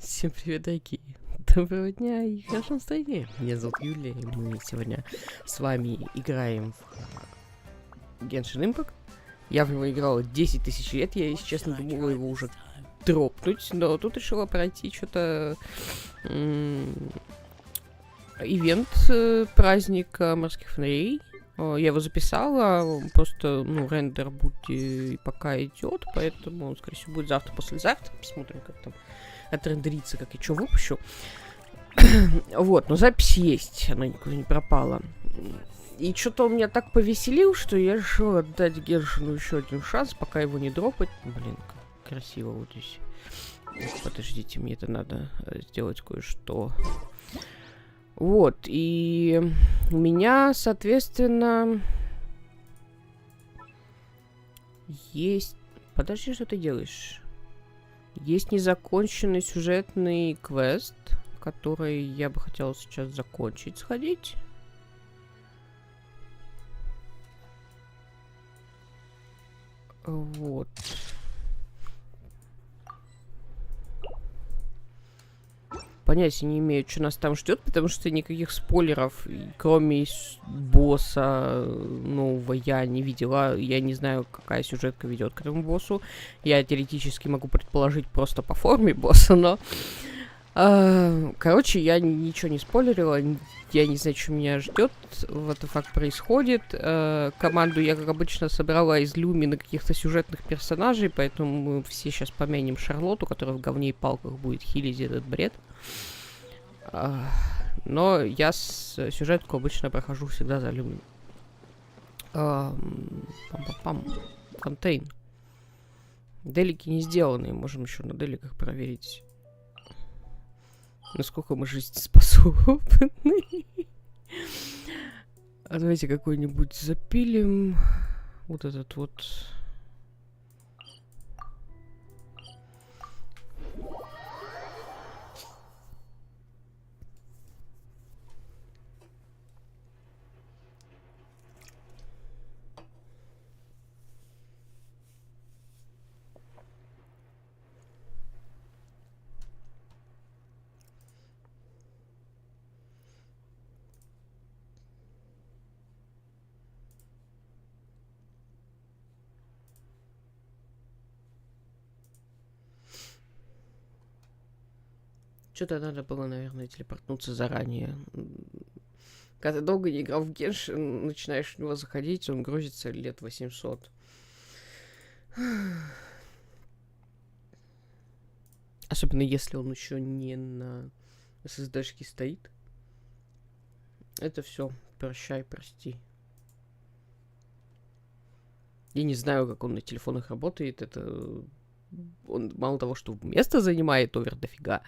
Всем привет, дорогие. Доброго дня и хорошего настроения. Меня зовут Юлия, и мы сегодня с вами играем в Genshin Impact. Я в него играл 10 тысяч лет, я, если честно, думала его уже дропнуть, но тут решила пройти что-то ивент, праздник морских фонарей. Я его записала, просто, рендер будет пока идет, поэтому, скорее всего, будет завтра-послезавтра. Посмотрим, как там отрендерится, как я что выпущу. Вот, но запись есть, она никуда не пропала. И что-то он меня так повеселил, что я решила дать Геншину еще один шанс, пока его не дропать. Блин, как красиво вот здесь. Подождите, мне это надо сделать кое-что. Вот, и у меня, соответственно, есть... Подожди, что ты делаешь? Есть незаконченный сюжетный квест, который я бы хотела сейчас закончить, сходить. Вот. Понятия не имею, что нас там ждет, потому что никаких спойлеров, кроме босса нового, я не видела. Я не знаю, какая сюжетка ведет к этому боссу. Я теоретически могу предположить просто по форме босса, но... короче, я ничего не спойлерила. Я не знаю, что меня ждет. Вот это факт происходит. Команду я, как обычно, собрала из люмина каких-то сюжетных персонажей, поэтому мы все сейчас поменим Шарлоту, которая в говне и палках будет хилить этот бред. Но я сюжетку обычно прохожу всегда за люмин. Пам-пам-пам. Контейн. Делики не сделаны. Можем еще на деликах проверить, насколько мы жизнеспособны. А давайте какой-нибудь запилим. Вот этот вот. Что-то надо было, наверное, телепортнуться заранее. Когда ты долго не играл в Геншин, начинаешь в него заходить, он грузится лет 800. Особенно если он еще не на SSD-шке стоит. Это все. Прощай, прости. Я не знаю, как он на телефонах работает. Это... Он мало того, что место занимает овер дофига.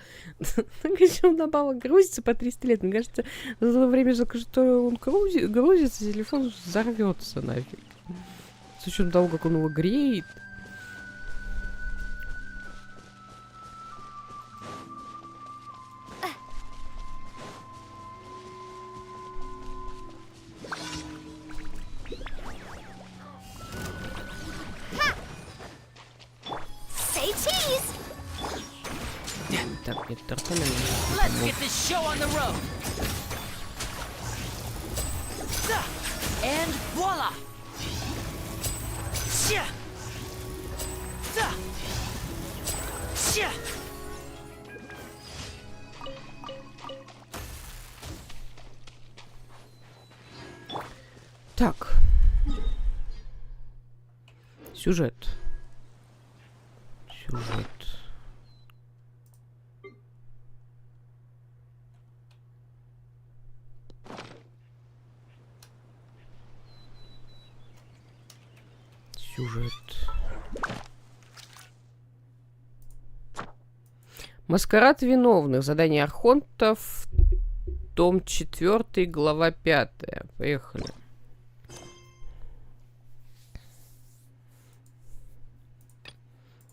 Он добавок грузится по 300 лет. Мне кажется, за то время, что он грузится, телефон взорвется нафиг. С учетом того, как он его греет. Так, нет, тартана не And voila! Так. Сюжет. Маскарад виновных. Задание архонтов. Том 4, глава 5. Поехали.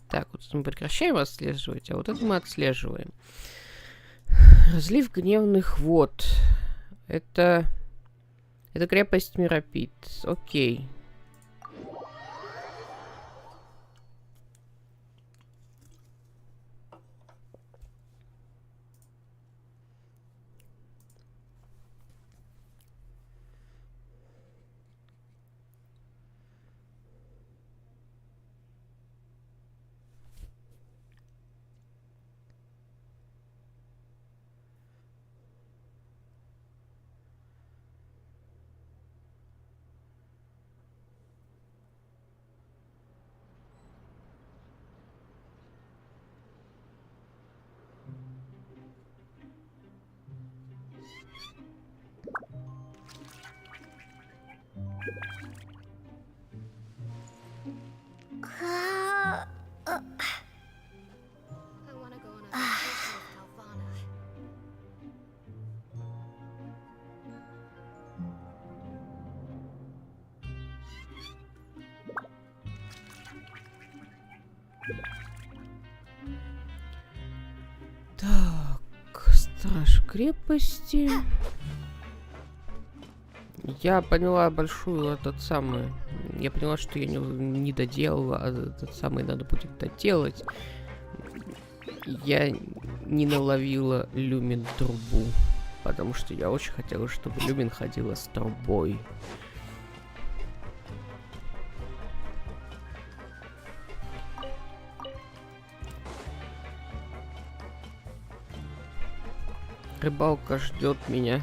Так, вот мы прекращаем отслеживать, а вот это мы отслеживаем. Разлив гневных вод. Это крепость Миропит. Окей. Так, страж крепости. Я поняла большую этот самый... Я поняла, что я не доделала, а этот самый надо будет доделать. Я не наловила люмин трубу, потому что я очень хотела, чтобы люмин ходила с трубой. Рыбалка ждет меня.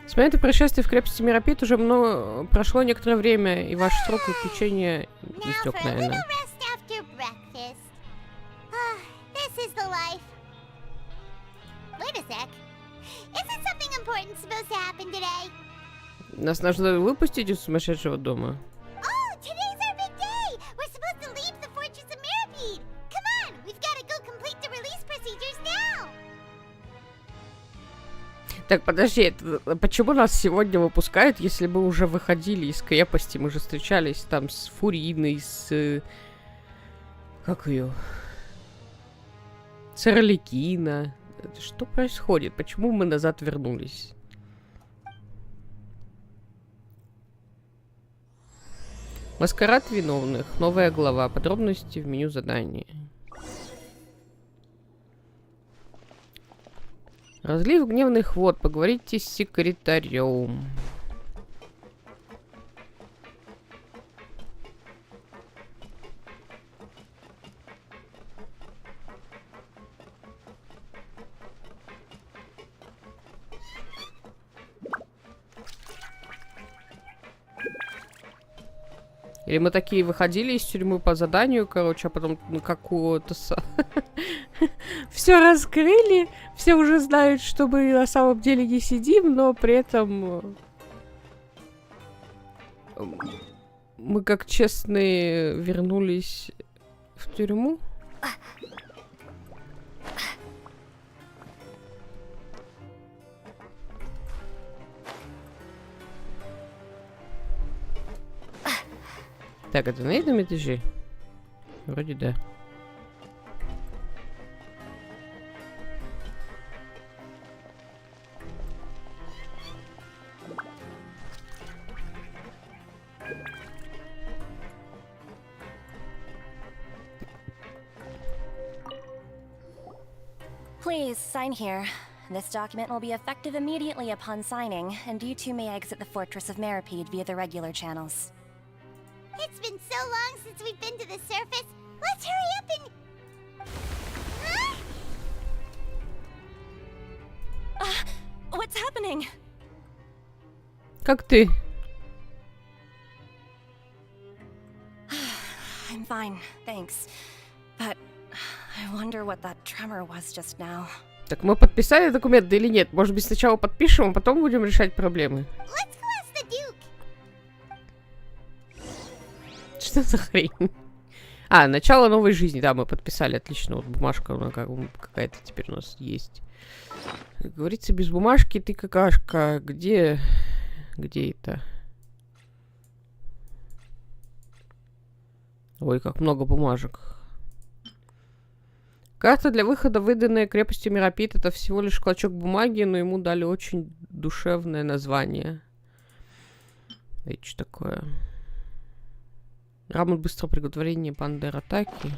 С момента происшествия в крепости Меропит уже прошло некоторое время, и ваш срок заключения истек, наверное. Нас нужно выпустить из сумасшедшего дома. Так, подожди, почему нас сегодня выпускают, если мы уже выходили из крепости? Мы же встречались там с Фуриной, с... Как ее? С Орликино. Что происходит? Почему мы назад вернулись? Маскарад виновных. Новая глава. Подробности в меню задания. Разлив гневных вод. Поговорите с секретарем. Или мы такие выходили из тюрьмы по заданию, короче, а потом какого-то... Все раскрыли, все уже знают, что мы на самом деле не сидим, но при этом... Мы как честные вернулись в тюрьму. Так, это на этом этаже? Вроде да. Please, sign here. This document will be effective immediately upon signing, and you two may exit the Fortress of Meripede via the regular channels. It's been so long since we've been to the surface. Let's hurry up and... Huh? What's happening? Как ты? I'm fine, thanks. But I wonder what that tremor was just now. Так мы подписали документы или нет? Может быть, сначала подпишем, а потом будем решать проблемы. Let's go ask the Duke. Что за хрень? А, начало новой жизни. Да, мы подписали. Отлично. Вот бумажка какая-то теперь у нас есть. Как говорится, без бумажки ты какашка. Где это? Ой, как много бумажек. Карта для выхода, выданная крепостью Меропит, это всего лишь клочок бумаги, но ему дали очень душевное название. Это что такое? Грамот быстрого приготовления бандер-атаки.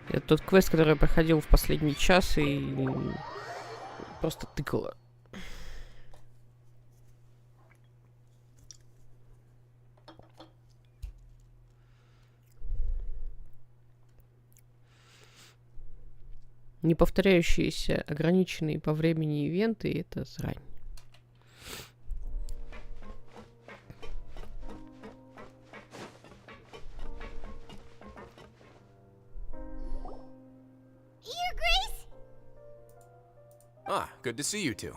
Это тот квест, который я проходил в последний час и просто тыкала. Неповторяющиеся, ограниченные по времени ивенты — это срань. Your Grace? Ah, good to see you two.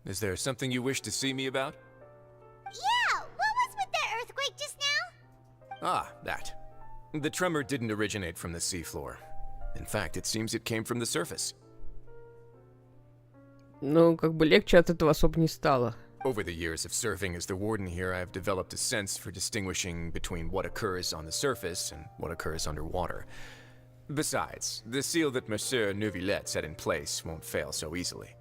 Is there something you wish to see me about? Yeah, what was with that earthquake just now? Ah, that. The tremor didn't originate from the seafloor. In fact, it seems it came from the surface. Ну, как бы легче от этого особо не стало. Over the years of serving as the warden here, I've developed a sense for distinguishing between what occurs on the surface and what occurs underwater. Besides, the seal that Monsieur Neuvillette set in place won't fail so easily.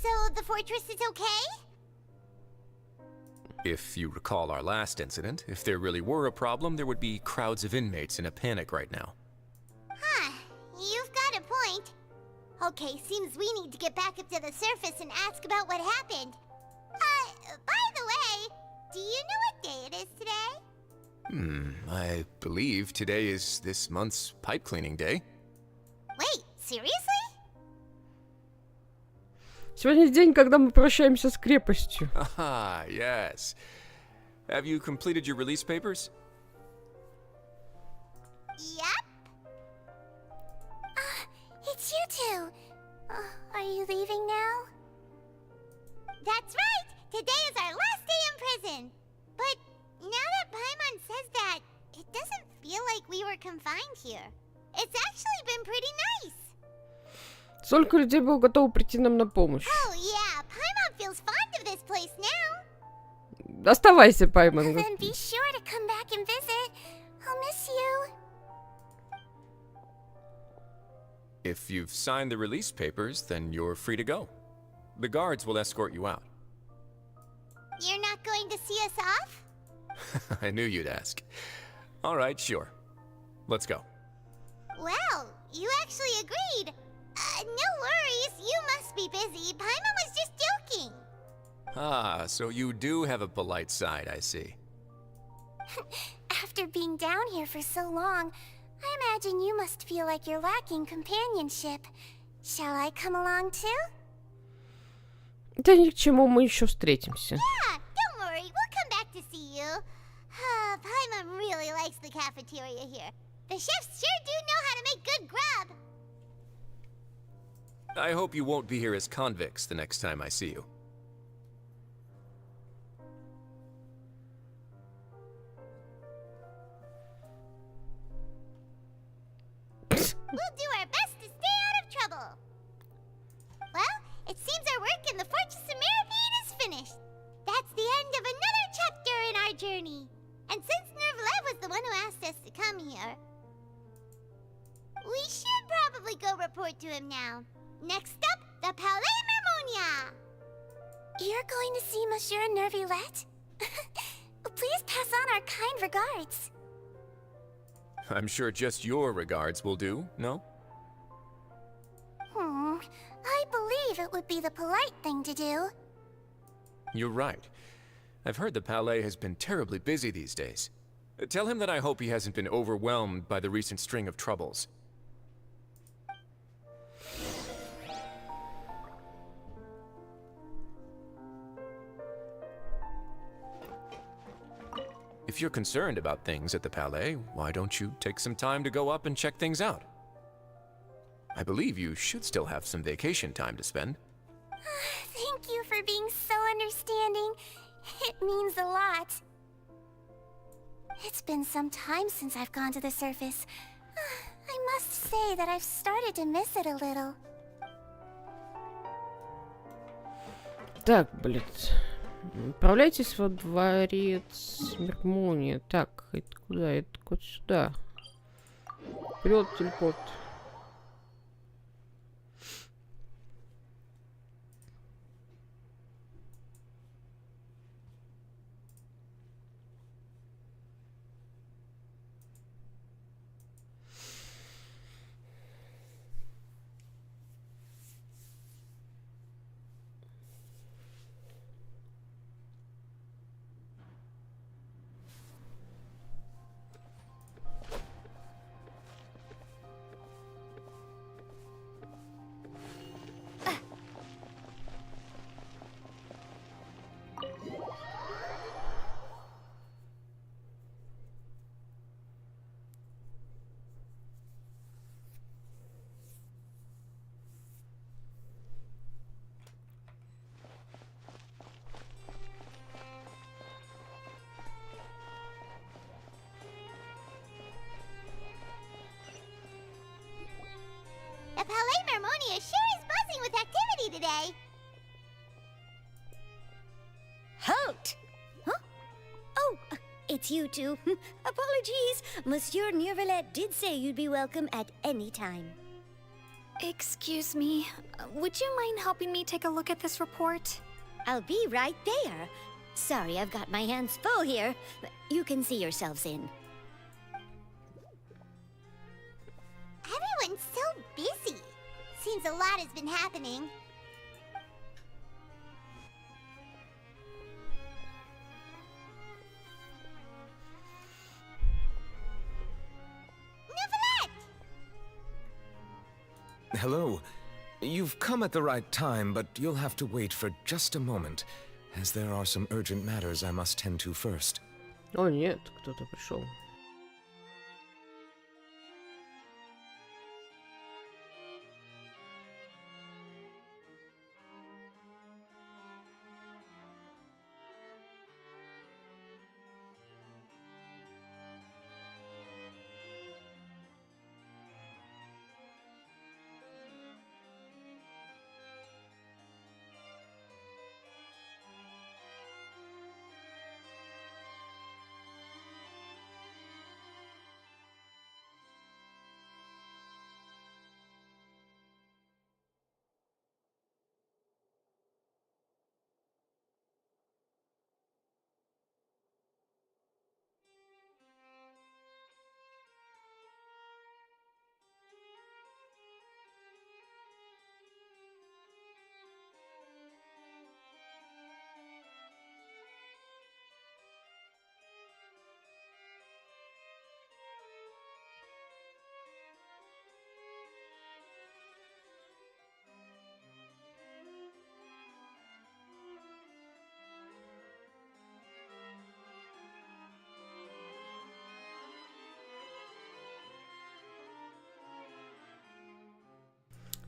So the fortress is okay? If you recall our last incident, if there really were a problem, there would be crowds of inmates in a panic right now. Huh, you've got a point. Okay, seems we need to get back up to the surface and ask about what happened. By the way, do you know what day it is today? I believe today is this month's pipe cleaning day. Wait, seriously? Сегодня день, когда мы прощаемся с крепостью. Ah, yes. Have you completed your release papers? Yep. It's you two. Are you leaving now? That's right. Today is our last day in prison. But now that Paimon says that, it doesn't feel like we were confined here. It's actually been pretty nice. Сколько людей было готово прийти нам на помощь? Oh yeah, Paimon feels fond of this place now. Оставайся, Паймон. Then be sure to come back and visit. I'll miss you. If you've signed the release papers, then you're free to go. The guards will escort you out. You're not going to see us off? I knew you'd ask. All right, sure. Let's go. Well, you actually agreed. No worries, you must be busy. Paimon was just joking. Ah, so you do have a polite side, I see. After being down here for so long, I imagine you must feel like you're lacking companionship. Shall I come along too? Да ни к чему, мы еще встретимся. Yeah, don't worry, we'll come back to see you. Paimon really likes the cafeteria here. The chefs sure do know how to make good grub. I hope you won't be here as convicts the next time I see you. We'll do our best to stay out of trouble. Well, it seems our work in the Fortress of Meripede is finished. That's the end of another chapter in our journey. And since Neuvillette was the one who asked us to come here, we should probably go report to him now. Next up, the Palais Mermonia. You're going to see Monsieur Neuvillette? Please pass on our kind regards. I'm sure just your regards will do, no? I believe it would be the polite thing to do. You're right. I've heard the Palais has been terribly busy these days. Tell him that I hope he hasn't been overwhelmed by the recent string of troubles. If you're concerned about things at the Palais, why don't you take some time to go up and check things out? I believe you should still have some vacation time to spend. Thank you for being so understanding. It means a lot. It's been some time since I've gone to the surface. I must say that I've started to miss it a little. Так, блядь. Отправляйтесь во дворец Меркмония. Так, это куда? Это вот сюда. Вперед, телепорт. The Palais Mermonia sure is buzzing with activity today. Halt! Huh? Oh, it's you two. Apologies. Monsieur Neuvillette did say you'd be welcome at any time. Excuse me, would you mind helping me take a look at this report? I'll be right there. Sorry, I've got my hands full here. You can see yourselves in. Everyone's so busy. Seems a lot has been happening. Neuvillette! Hello. You've come at the right time, but you'll have to wait for just a moment, as there are some urgent matters I must tend to first. О, нет, кто-то пришел.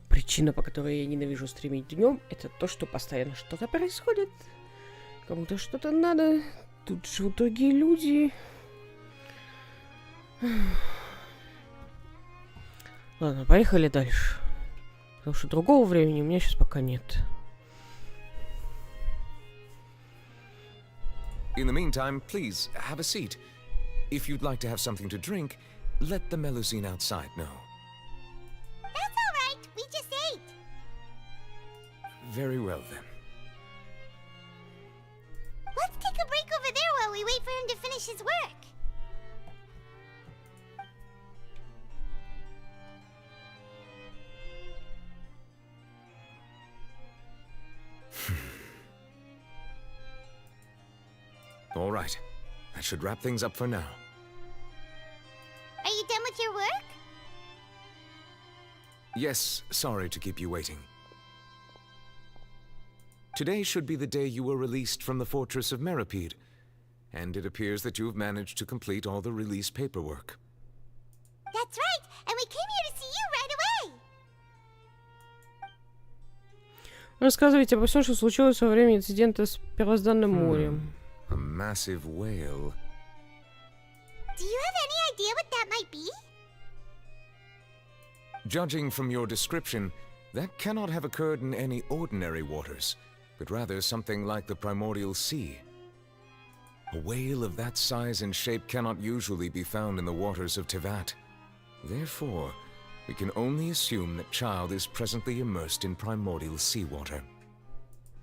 Причина, по которой я ненавижу стримить днем, это то, что постоянно что-то происходит. Кому-то что-то надо. Тут живут другие люди. Ладно, поехали дальше. Потому что другого времени у меня сейчас пока нет. In the meantime, please, have a seat. If you'd like to have something to drink, let the Melusine outside know. That's all right. We just ate. Very well, then. Let's take a break over there while we wait for him to finish his work. All right. That should wrap things up for now. Are you done with your work? Yes, sorry to keep you waiting. Today should be the day you were released from the Fortress of Meripede, and it appears that you have managed to complete all the release paperwork. That's right, and we came here to see you right away. Рассказывайте обо всем, что случилось во время инцидента с первозданным морем. A massive whale. Do you have any idea what that might be? Judging from your description, that cannot have occurred in any ordinary waters, but rather something like the primordial sea. A whale of that size and shape cannot usually be found in the waters of Tivat. Therefore, we can only assume that Child is presently immersed in primordial seawater.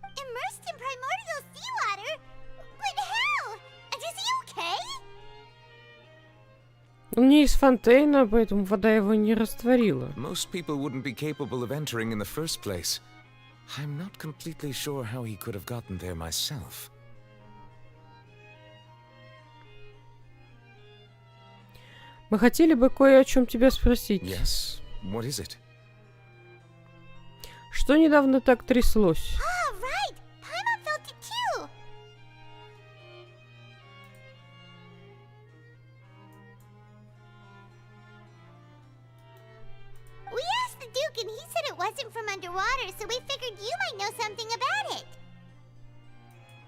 Immersed in primordial seawater? But how? And is he okay? Он не из фонтейна, поэтому вода его не растворила. Most people wouldn't be capable of entering in the first place. I'm not completely sure how he could have gotten there myself. Мы хотели бы кое о чем тебя спросить. Yes? What is it? Что недавно так тряслось? Oh, right! Paimon felt it too! We asked the Duke and he said it wasn't from underwater, so we figured you might know something about it.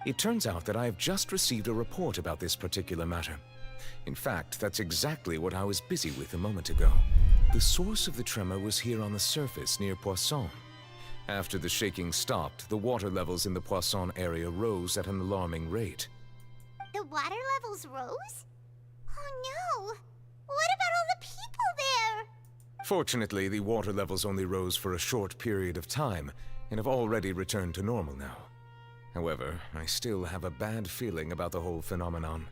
It turns out that I have just received a report about this particular matter. In fact, that's exactly what I was busy with a moment ago. The source of the tremor was here on the surface near Pуассоне. After the shaking stopped, the water levels in the Pуассоне area rose at an alarming rate. The water levels rose? Oh no! What about all the people there? Fortunately, the water levels only rose for a short period of time, and have already returned to normal now. However, I still have a bad feeling about the whole phenomenon.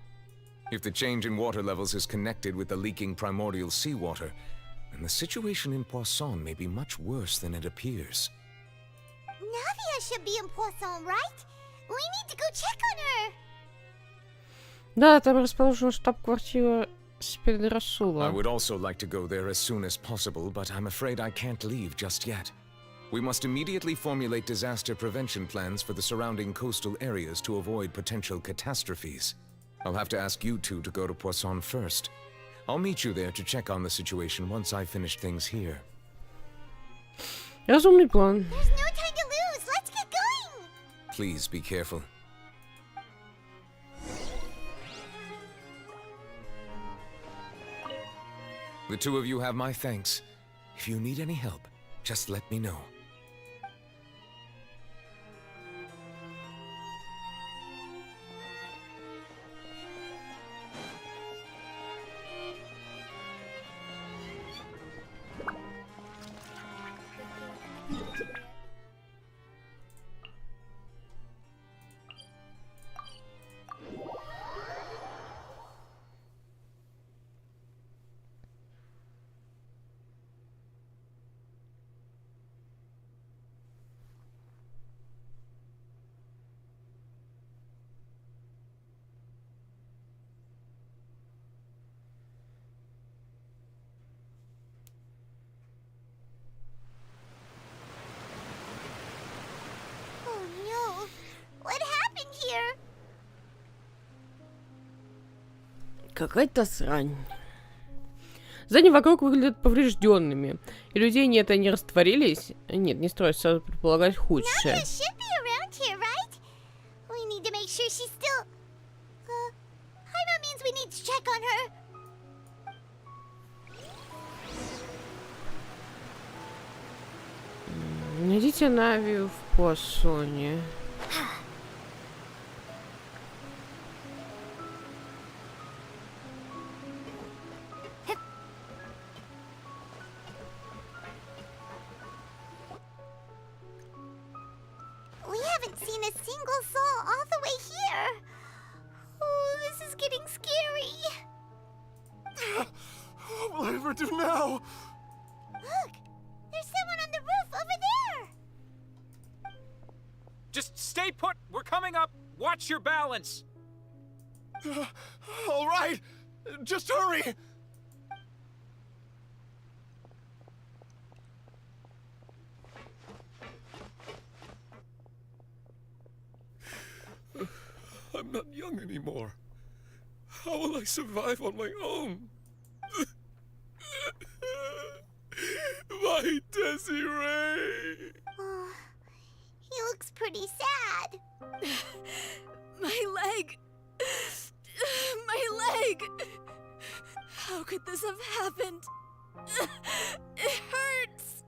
If the change in water levels is connected with the leaking primordial seawater, then the situation in Pуассоне may be much worse than it appears. Navia should be in Pуассоне, right? We need to go check on her! Да, там расположена штаб-квартира Спидрасула. I would also like to go there as soon as possible, but I'm afraid I can't leave just yet. We must immediately formulate disaster prevention plans for the surrounding coastal areas to avoid potential catastrophes. I'll have to ask you two to go to Pуассоне first. I'll meet you there to check on the situation once I finish things here. Разумный план. There's no time to lose! Let's get going! Please be careful. The two of you have my thanks. If you need any help, just let me know. Oh no! What happened here? Какая-то срань. Здания вокруг выглядят поврежденными. И людей нет, они растворились. Нет, не стоит сразу предполагать худшее. Navia should be around here, right? We need to make sure she's still... Paimon means we need to check on her. Найдите Навию в Пуассоне. We haven't seen a single soul all the way here. Oh, this is getting scary. What will I ever do now? Look, there's someone on the roof over there. Just stay put! We're coming up! Watch your balance! All right, just hurry! I'm not young anymore. How will I survive on my own? My Desiree! Oh, he looks pretty sad. My leg! My leg! How could this have happened? It hurts!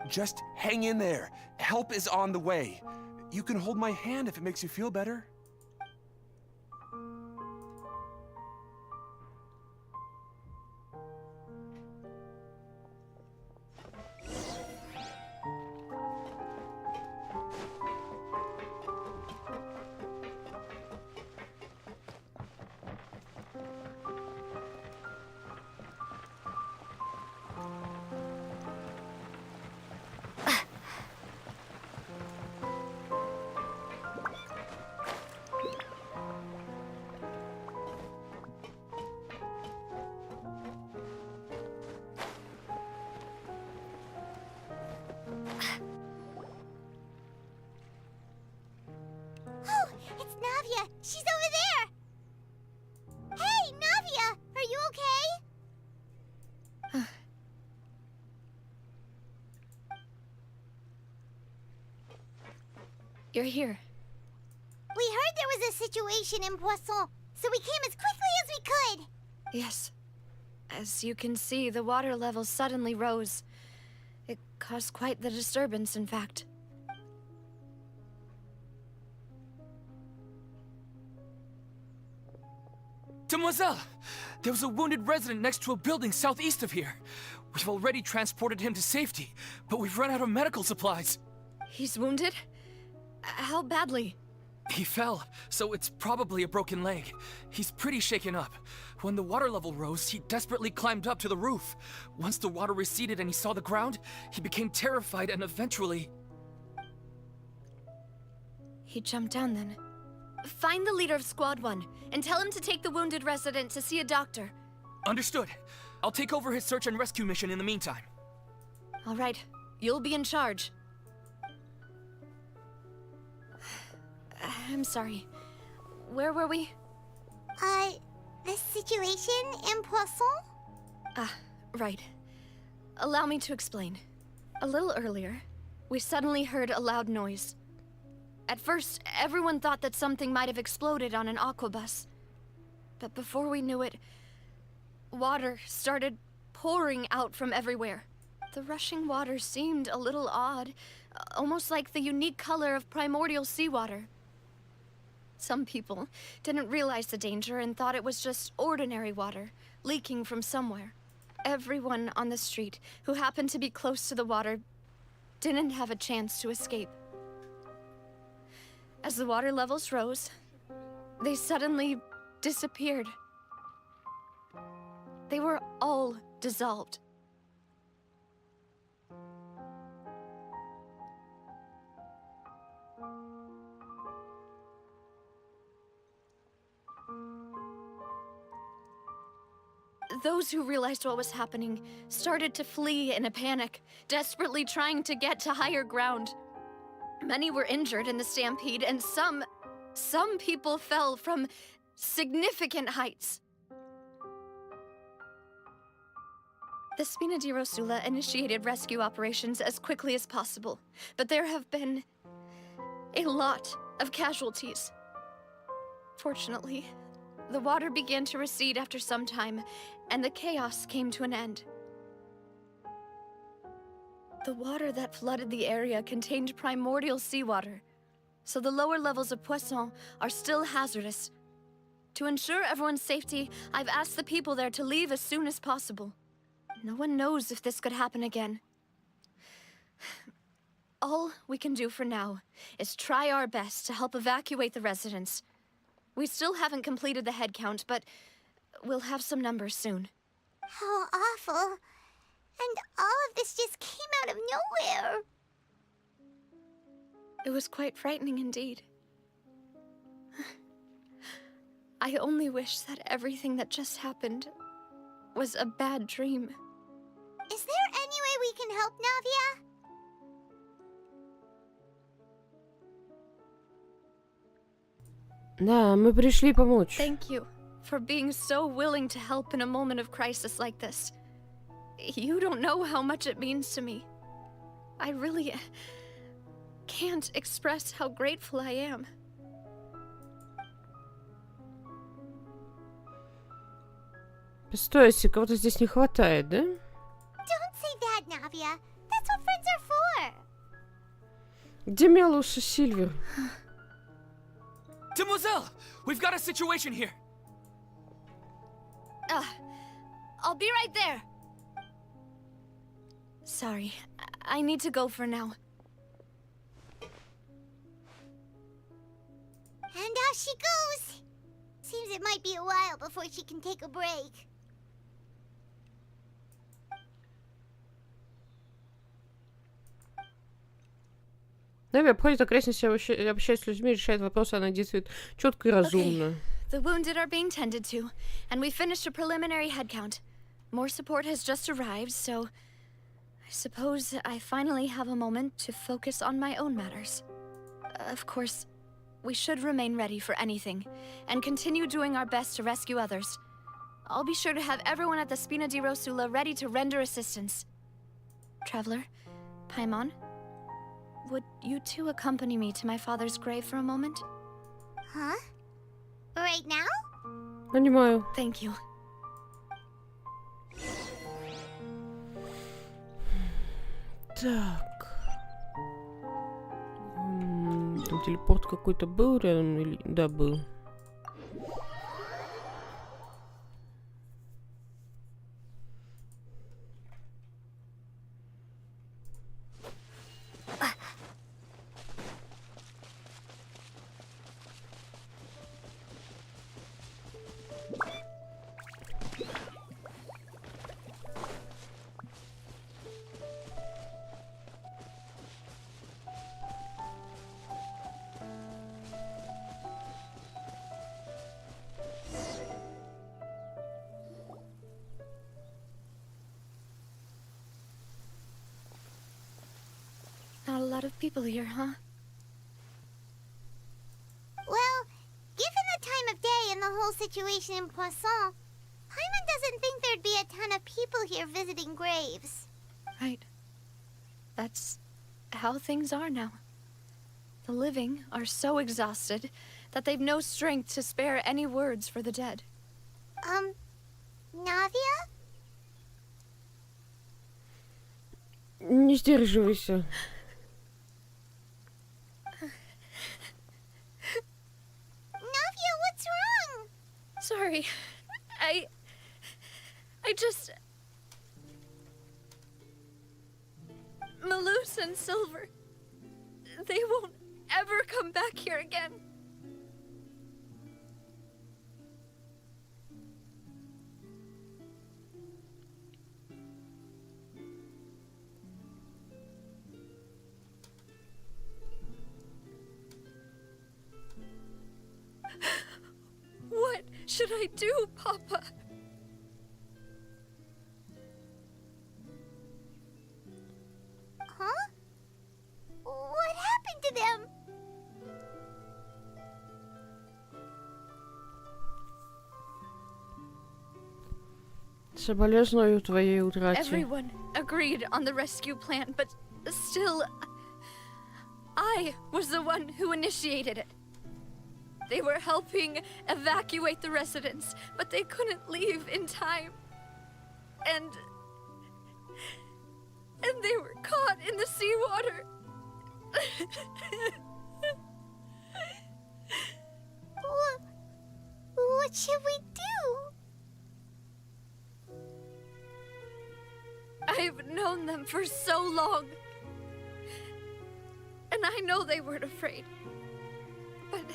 Just hang in there. Help is on the way. You can hold my hand if it makes you feel better. Oh, it's Navia. She's over there. Hey, Navia, are you okay? You're here. We heard there was a situation in Pуассоне, so we came as quickly as we could. Yes. As you can see, the water level suddenly rose. It caused quite the disturbance, in fact. Demoiselle! There was a wounded resident next to a building southeast of here. We've already transported him to safety, but we've run out of medical supplies. He's wounded? How badly? He fell, so it's probably a broken leg. He's pretty shaken up. When the water level rose, he desperately climbed up to the roof. Once the water receded and he saw the ground, he became terrified and eventually... He jumped down then. Find the leader of Squad 1 and tell him to take the wounded resident to see a doctor. Understood. I'll take over his search and rescue mission in the meantime. All right, you'll be in charge. I'm sorry. Where were we? The situation in Pуассоне? Ah, right. Allow me to explain. A little earlier, we suddenly heard a loud noise. At first, everyone thought that something might have exploded on an aquabus. But before we knew it, water started pouring out from everywhere. The rushing water seemed a little odd, almost like the unique color of primordial seawater. Some people didn't realize the danger and thought it was just ordinary water, leaking from somewhere. Everyone on the street who happened to be close to the water didn't have a chance to escape. As the water levels rose, they suddenly disappeared. They were all dissolved. Those who realized what was happening started to flee in a panic, desperately trying to get to higher ground. Many were injured in the stampede, and some people fell from significant heights. The Spina di Rosula initiated rescue operations as quickly as possible, but there have been a lot of casualties. Fortunately, the water began to recede after some time, and the chaos came to an end. The water that flooded the area contained primordial seawater, so the lower levels of Pуассоне are still hazardous. To ensure everyone's safety, I've asked the people there to leave as soon as possible. No one knows if this could happen again. All we can do for now is try our best to help evacuate the residents. We still haven't completed the head count, but we'll have some numbers soon. How awful. And all of this just came out of nowhere. It was quite frightening indeed. I only wish that everything that just happened was a bad dream. Is there any way we can help, Navia? Да, мы пришли помочь. Thank you for being so willing to help in a moment of crisis like this. You don't know how much it means to me. I really can't express how grateful I am. Постой, кого-то здесь не хватает, да? Don't say that, Navia. That's what friends are for. Где Мелус и Сильвер? Demoiselle! We've got a situation here! I'll be right there. Sorry, I need to go for now. And off she goes. Seems it might be a while before she can take a break. Нави обходит окрестности, общается с людьми, решает вопросы, она действует четко и разумно. The wounded are being tended to, and we finished a preliminary head count. More support has just arrived, so I suppose I finally have a moment to focus on my own matters. Of course, we should remain ready for anything, and continue doing our best to rescue others. I'll be sure to have everyone at the Spina di Rosula ready to render assistance. Traveler, Paimon, would you two accompany me to my father's grave for a moment? Huh? Right now? Понимаю. Thank you. Так. Там телепорт какой-то был рядом или... Да, был. Not a lot of people here, huh? Well, given the time of day and the whole situation in Pуассоне, Paimon doesn't think there'd be a ton of people here visiting graves. Right. That's how things are now. The living are so exhausted that they've no strength to spare any words for the dead. Navia? Не сдерживайся. Navia, what's wrong? Sorry. I just... Malus and Silver, they won't ever come back here again. What should I do, Papa? Huh? What happened to them? Соболезную твоей утрате. Everyone agreed on the rescue plan, but still, I was the one who initiated it. They were helping evacuate the residents, but they couldn't leave in time. And they were caught in the seawater. What should we do? I've known them for so long. And I know they weren't afraid. But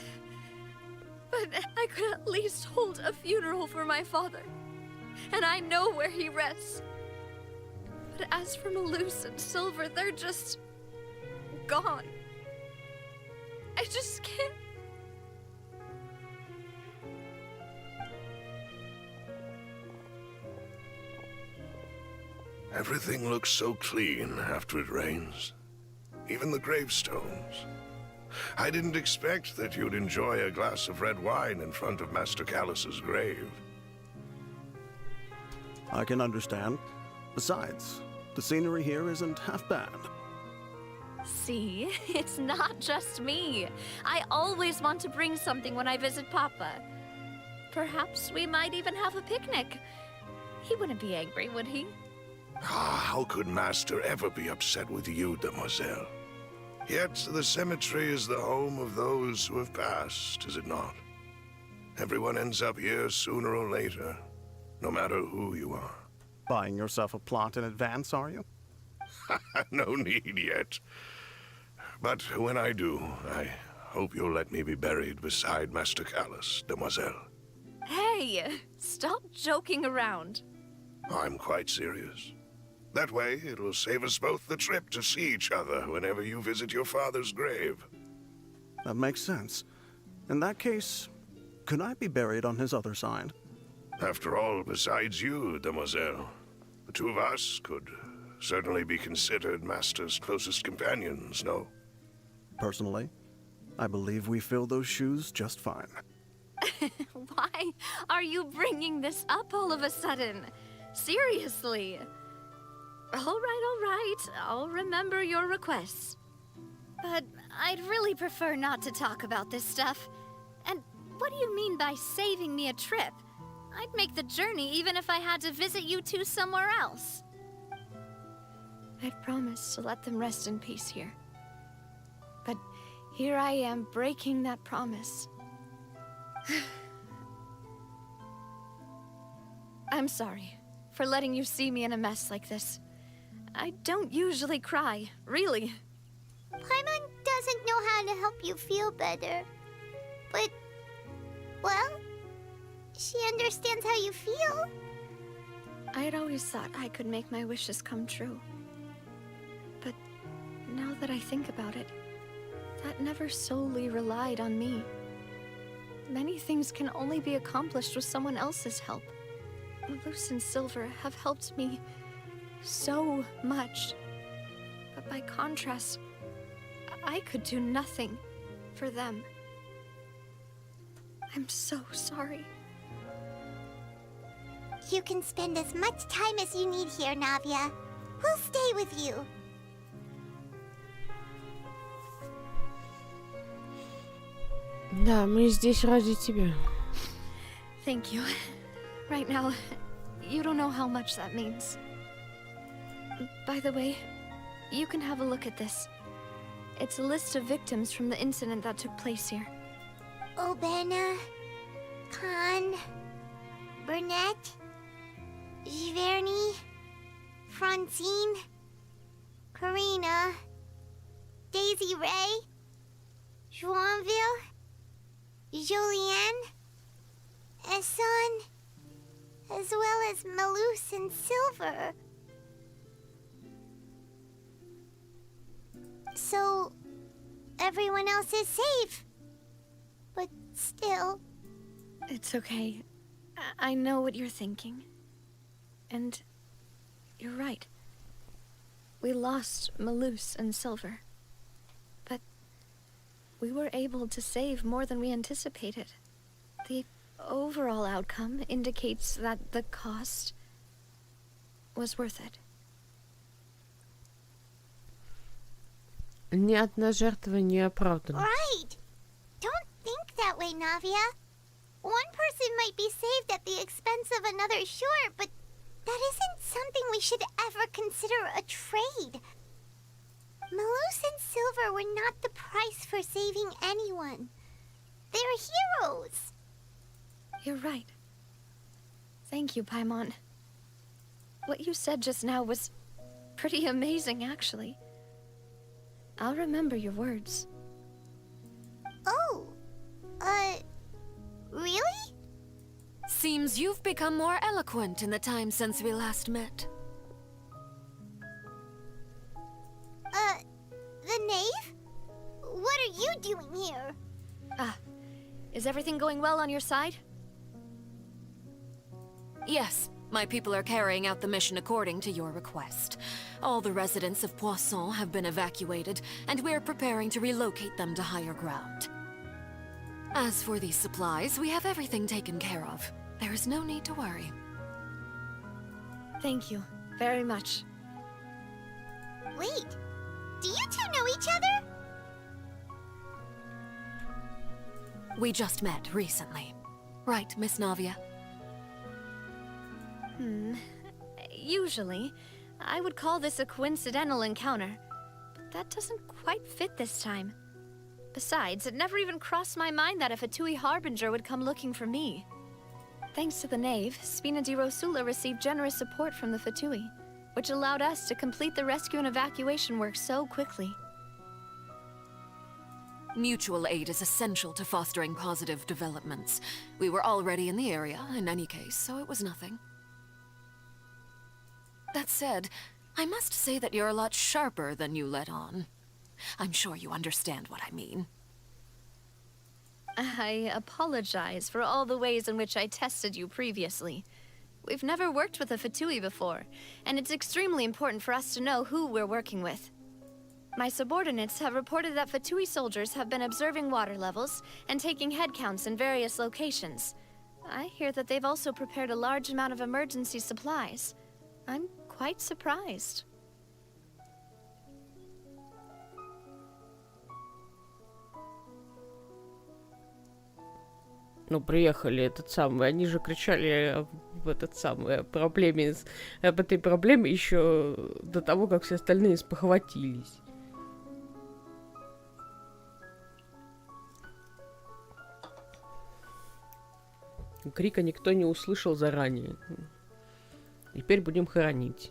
I could at least hold a funeral for my father. And I know where he rests. But as for Malus and Silver, they're just... gone. I just can't... Everything looks so clean after it rains. Even the gravestones. I didn't expect that you'd enjoy a glass of red wine in front of Master Callus's grave. I can understand. Besides, the scenery here isn't half bad. See, it's not just me. I always want to bring something when I visit Papa. Perhaps we might even have a picnic. He wouldn't be angry, would he? How could Master ever be upset with you, Demoiselle? Yet the cemetery is the home of those who have passed, is it not? Everyone ends up here sooner or later, no matter who you are. Buying yourself a plot in advance, are you? No need yet. But when I do, I hope you'll let me be buried beside Master Callus, Demoiselle. Hey, stop joking around. I'm quite serious. That way, it'll save us both the trip to see each other whenever you visit your father's grave. That makes sense. In that case, could I be buried on his other side? After all, besides you, Demoiselle, the two of us could certainly be considered Master's closest companions, no? Personally, I believe we fill those shoes just fine. Why are you bringing this up all of a sudden? Seriously. All right. I'll remember your requests. But I'd really prefer not to talk about this stuff. And what do you mean by saving me a trip? I'd make the journey even if I had to visit you two somewhere else. I'd promised to let them rest in peace here. But here I am breaking that promise. I'm sorry for letting you see me in a mess like this. I don't usually cry, really. Paimon doesn't know how to help you feel better. But, well, she understands how you feel. I'd always thought I could make my wishes come true. But now that I think about it, that never solely relied on me. Many things can only be accomplished with someone else's help. Malus and Silver have helped me so much. But by contrast, I could do nothing for them. I'm so sorry. You can spend as much time as you need here, Navia. We'll stay with you. Да, мы здесь ради тебя. Thank you. Right now, you don't know how much that means. By the way, you can have a look at this. It's a list of victims from the incident that took place here. Obena, Khan, Burnett, Giverny, Francine, Karina, Daisy Ray, Joinville, Julianne, Esson, as well as Malus and Silver. So, everyone else is safe. But still... It's okay. I know what you're thinking. And you're right. We lost Malus and Silver. But we were able to save more than we anticipated. The overall outcome indicates that the cost was worth it. Ни одна жертва не оправдана. Right! Don't think that way, Navia. One person might be saved at the expense of another, sure, but that isn't something we should ever consider a trade. Malus and Silver were not the price for saving anyone. They're heroes. You're right. Thank you, Paimon. What you said just now was pretty amazing, actually. I'll remember your words. Oh, really? Seems you've become more eloquent in the time since we last met. The knave? What are you doing here? Is everything going well on your side? Yes, My people are carrying out the mission according to your request. All the residents of Pуассоне have been evacuated, and we're preparing to relocate them to higher ground. As for these supplies, we have everything taken care of. There is no need to worry. Thank you very much. Wait, do you two know each other? We just met recently. Right, Miss Navia? Usually, I would call this a coincidental encounter, but that doesn't quite fit this time. Besides, it never even crossed my mind that a Fatui Harbinger would come looking for me. Thanks to the Knave, Spina di Rosula received generous support from the Fatui, which allowed us to complete the rescue and evacuation work so quickly. Mutual aid is essential to fostering positive developments. We were already in the area, in any case, so it was nothing. That said, I must say that you're a lot sharper than you let on. I'm sure you understand what I mean. I apologize for all the ways in which I tested you previously. We've never worked with a Fatui before, and it's extremely important for us to know who we're working with. My subordinates have reported that Fatui soldiers have been observing water levels and taking head counts in various locations. I hear that they've also prepared a large amount of emergency supplies. I'm quite surprised. Ну, приехали этот самый, они же кричали об этот самый, об этой проблеме еще до того, как все остальные спохватились. Крика никто не услышал заранее. Теперь будем хоронить.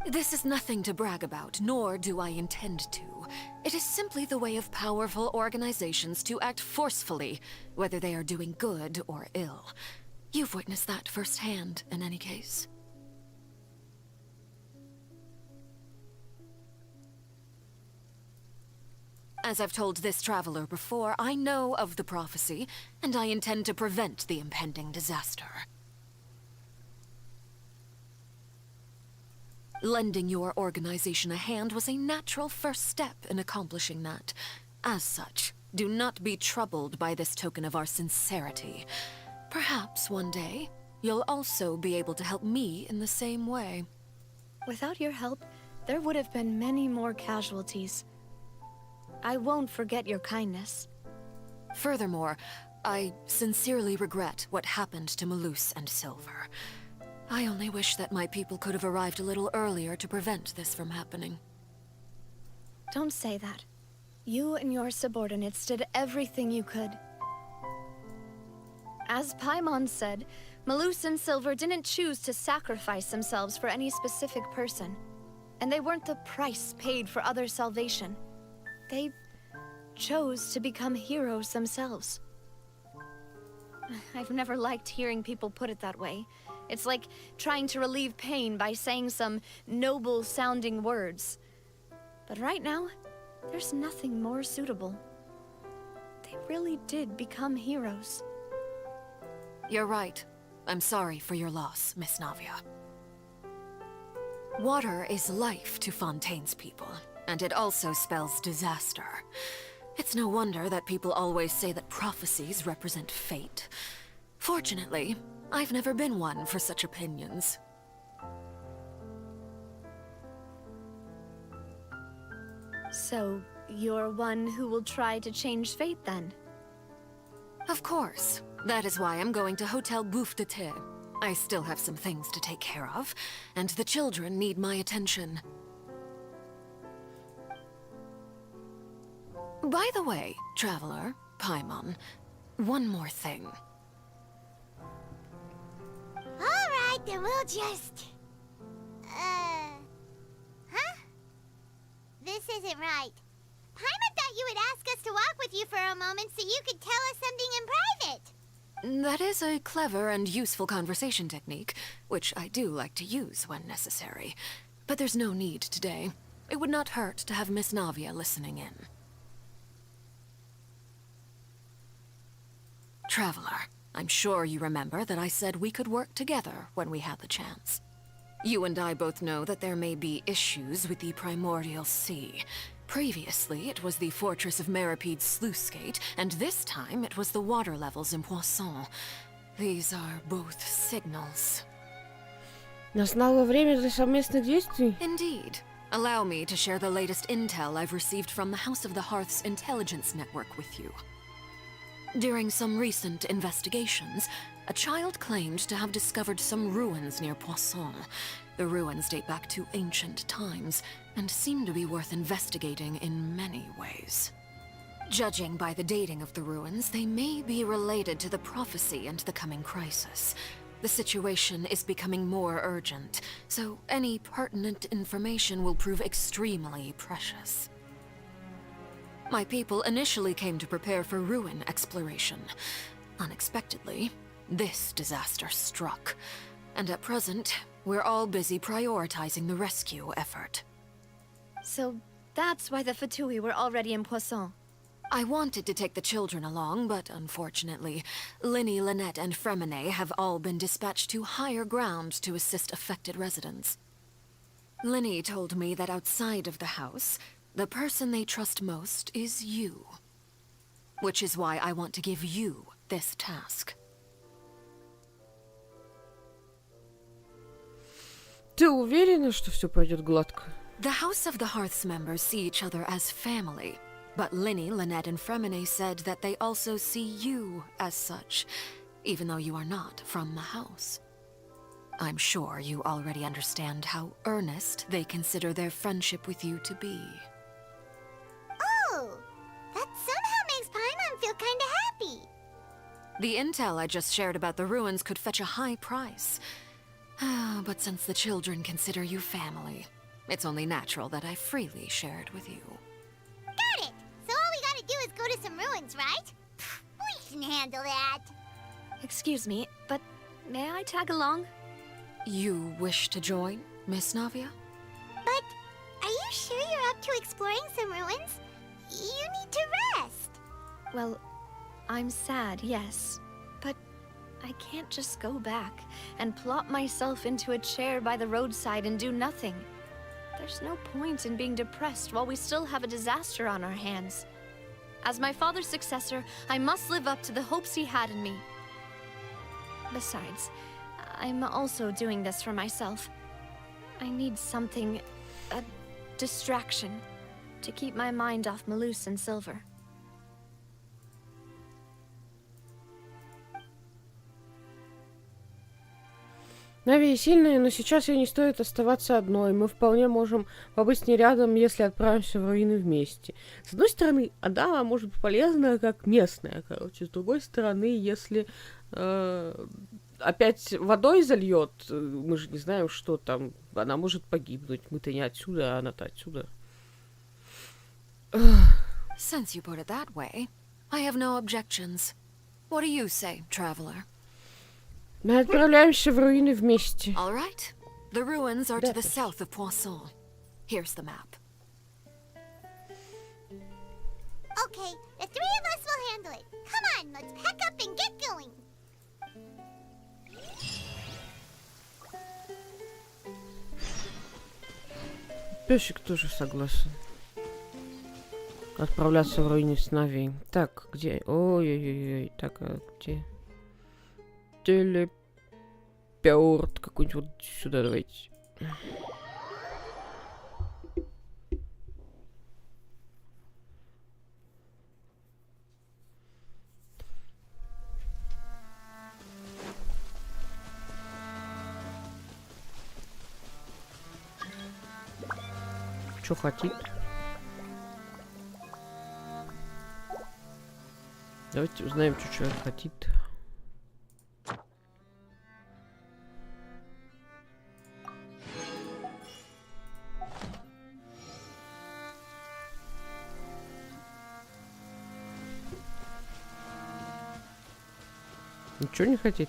This is nothing to brag about, nor do I intend to. It is simply the way of powerful organizations to act forcefully, whether they are doing good or ill. You've witnessed that firsthand, in any case. As I've told this traveler before, I know of the prophecy, and I intend to prevent the impending disaster. Lending your organization a hand was a natural first step in accomplishing that. As such, do not be troubled by this token of our sincerity. Perhaps one day, you'll also be able to help me in the same way. Without your help, there would have been many more casualties. I won't forget your kindness. Furthermore, I sincerely regret what happened to Malus and Silver. I only wish that my people could have arrived a little earlier to prevent this from happening. Don't say that. You and your subordinates did everything you could. As Paimon said, Malus and Silver didn't choose to sacrifice themselves for any specific person. And they weren't the price paid for other salvation. They chose to become heroes themselves. I've never liked hearing people put it that way. It's like trying to relieve pain by saying some noble-sounding words. But right now, there's nothing more suitable. They really did become heroes. You're right. I'm sorry for your loss, Miss Navia. Water is life to Fontaine's people, and it also spells disaster. It's no wonder that people always say that prophecies represent fate. Fortunately, I've never been one for such opinions. So, you're one who will try to change fate, then? Of course. That is why I'm going to Hotel Bouffe de Thé. I still have some things to take care of, and the children need my attention. By the way, traveler, Paimon, one more thing. Alright, then we'll just... Huh? This isn't right. Paimon thought you would ask us to walk with you for a moment so you could tell us something in private. That is a clever and useful conversation technique, which I do like to use when necessary. But there's no need today. It would not hurt to have Miss Navia listening in. Traveler, I'm sure you remember that I said we could work together when we had the chance. You and I both know that there may be issues with the Primordial Sea. Previously, it was the Fortress of Meripede's sluice gate, and this time it was the water levels in Pуассоне. These are both signals. Настало время для совместных действий? Indeed. Allow me to share the latest intel I've received from the House of the Hearth's intelligence network with you. During some recent investigations, a child claimed to have discovered some ruins near Pуассоне. The ruins date back to ancient times, and seem to be worth investigating in many ways. Judging by the dating of the ruins, they may be related to the prophecy and the coming crisis. The situation is becoming more urgent, so any pertinent information will prove extremely precious. My people initially came to prepare for ruin exploration. Unexpectedly, this disaster struck, and at present, we're all busy prioritizing the rescue effort. So that's why the Fatui were already in Pуассоне. I wanted to take the children along, but unfortunately, Linny, Lynette, and Fremine have all been dispatched to higher ground to assist affected residents. Linny told me that outside of the house, the person they trust most is you. Which is why I want to give you this task. Ты уверена, что все пойдет гладко? The House of the Hearth's members see each other as family, but Linny, Lynette, and Fremine said that they also see you as such, even though you are not from the house. I'm sure you already understand how earnest they consider their friendship with you to be. Oh, that somehow makes Paimon feel kinda happy. The intel I just shared about the ruins could fetch a high price. But since the children consider you family, it's only natural that I freely share it with you. Got it! So all we gotta do is go to some ruins, right? We can handle that. Excuse me, but may I tag along? You wish to join, Miss Navia? But are you sure you're up to exploring some ruins? You need to rest. Well, I'm sad, yes. But I can't just go back and plop myself into a chair by the roadside and do nothing. There's no point in being depressed while we still have a disaster on our hands. As my father's successor, I must live up to the hopes he had in me. Besides, I'm also doing this for myself. I need something, a distraction, to keep my mind off Malus and Silver. Нави сильная, но сейчас ей не стоит оставаться одной. Мы вполне можем побыть с ней рядом, если отправимся в руины вместе. С одной стороны, Адама может быть полезна как местная, короче. С другой стороны, если опять водой зальет, мы же не знаем, что там. Она может погибнуть. Мы-то не отсюда, а она-то отсюда. Since you put it that way, I have no objections. What do you say, traveler? Мы отправляемся в руины вместе. All right. The ruins are to the south of Pуассоне. Here's the map. Okay, the three of us will handle it. Come on, let's pack up and get going. Песик тоже согласен. Отправляться в руины с Нави. Так, где? Ой-ой-ой. Так, а где? Телепорт какой-нибудь вот сюда давайте. Чё хотит? Давайте узнаем, что человек хотит. Ничего не хотит?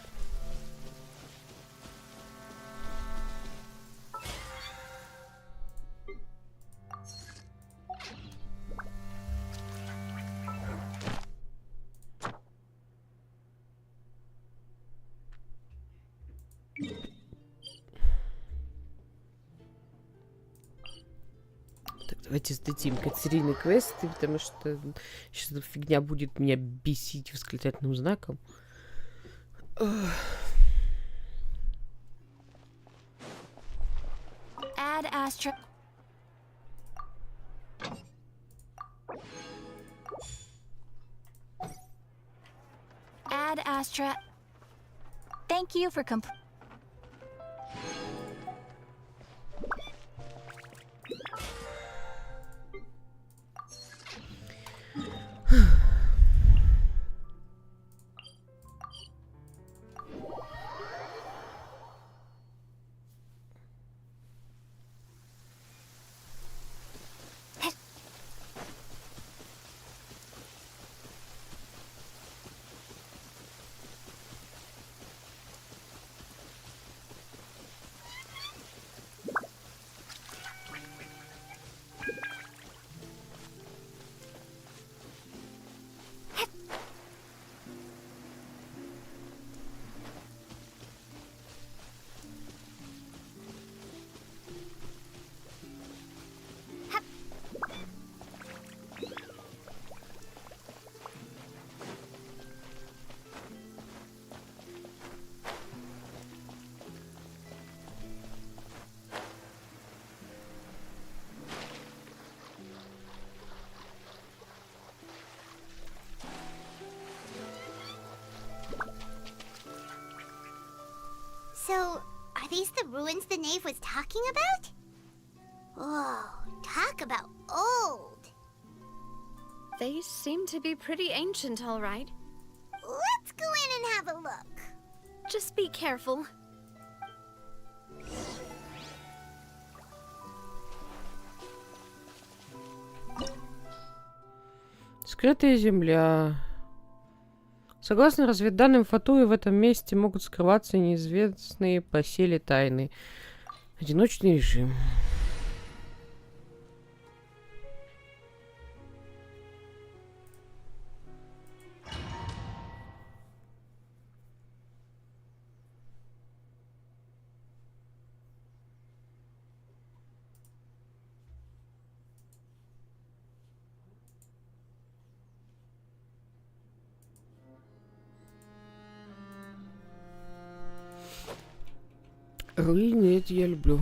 Давайте сдадим кацерийные квесты, потому что сейчас эта фигня будет меня бесить восклицательным знаком. Add Astra. Add Astra. Thank you for So, are these the ruins the knave was talking about? Whoa, talk about old. They seem to be pretty ancient, all right. Let's go in and have a look. Just be careful. Скрытая земля. Согласно разведданным Фатуи, в этом месте могут скрываться неизвестные по силе тайны. Одиночный режим. Руины, это я люблю.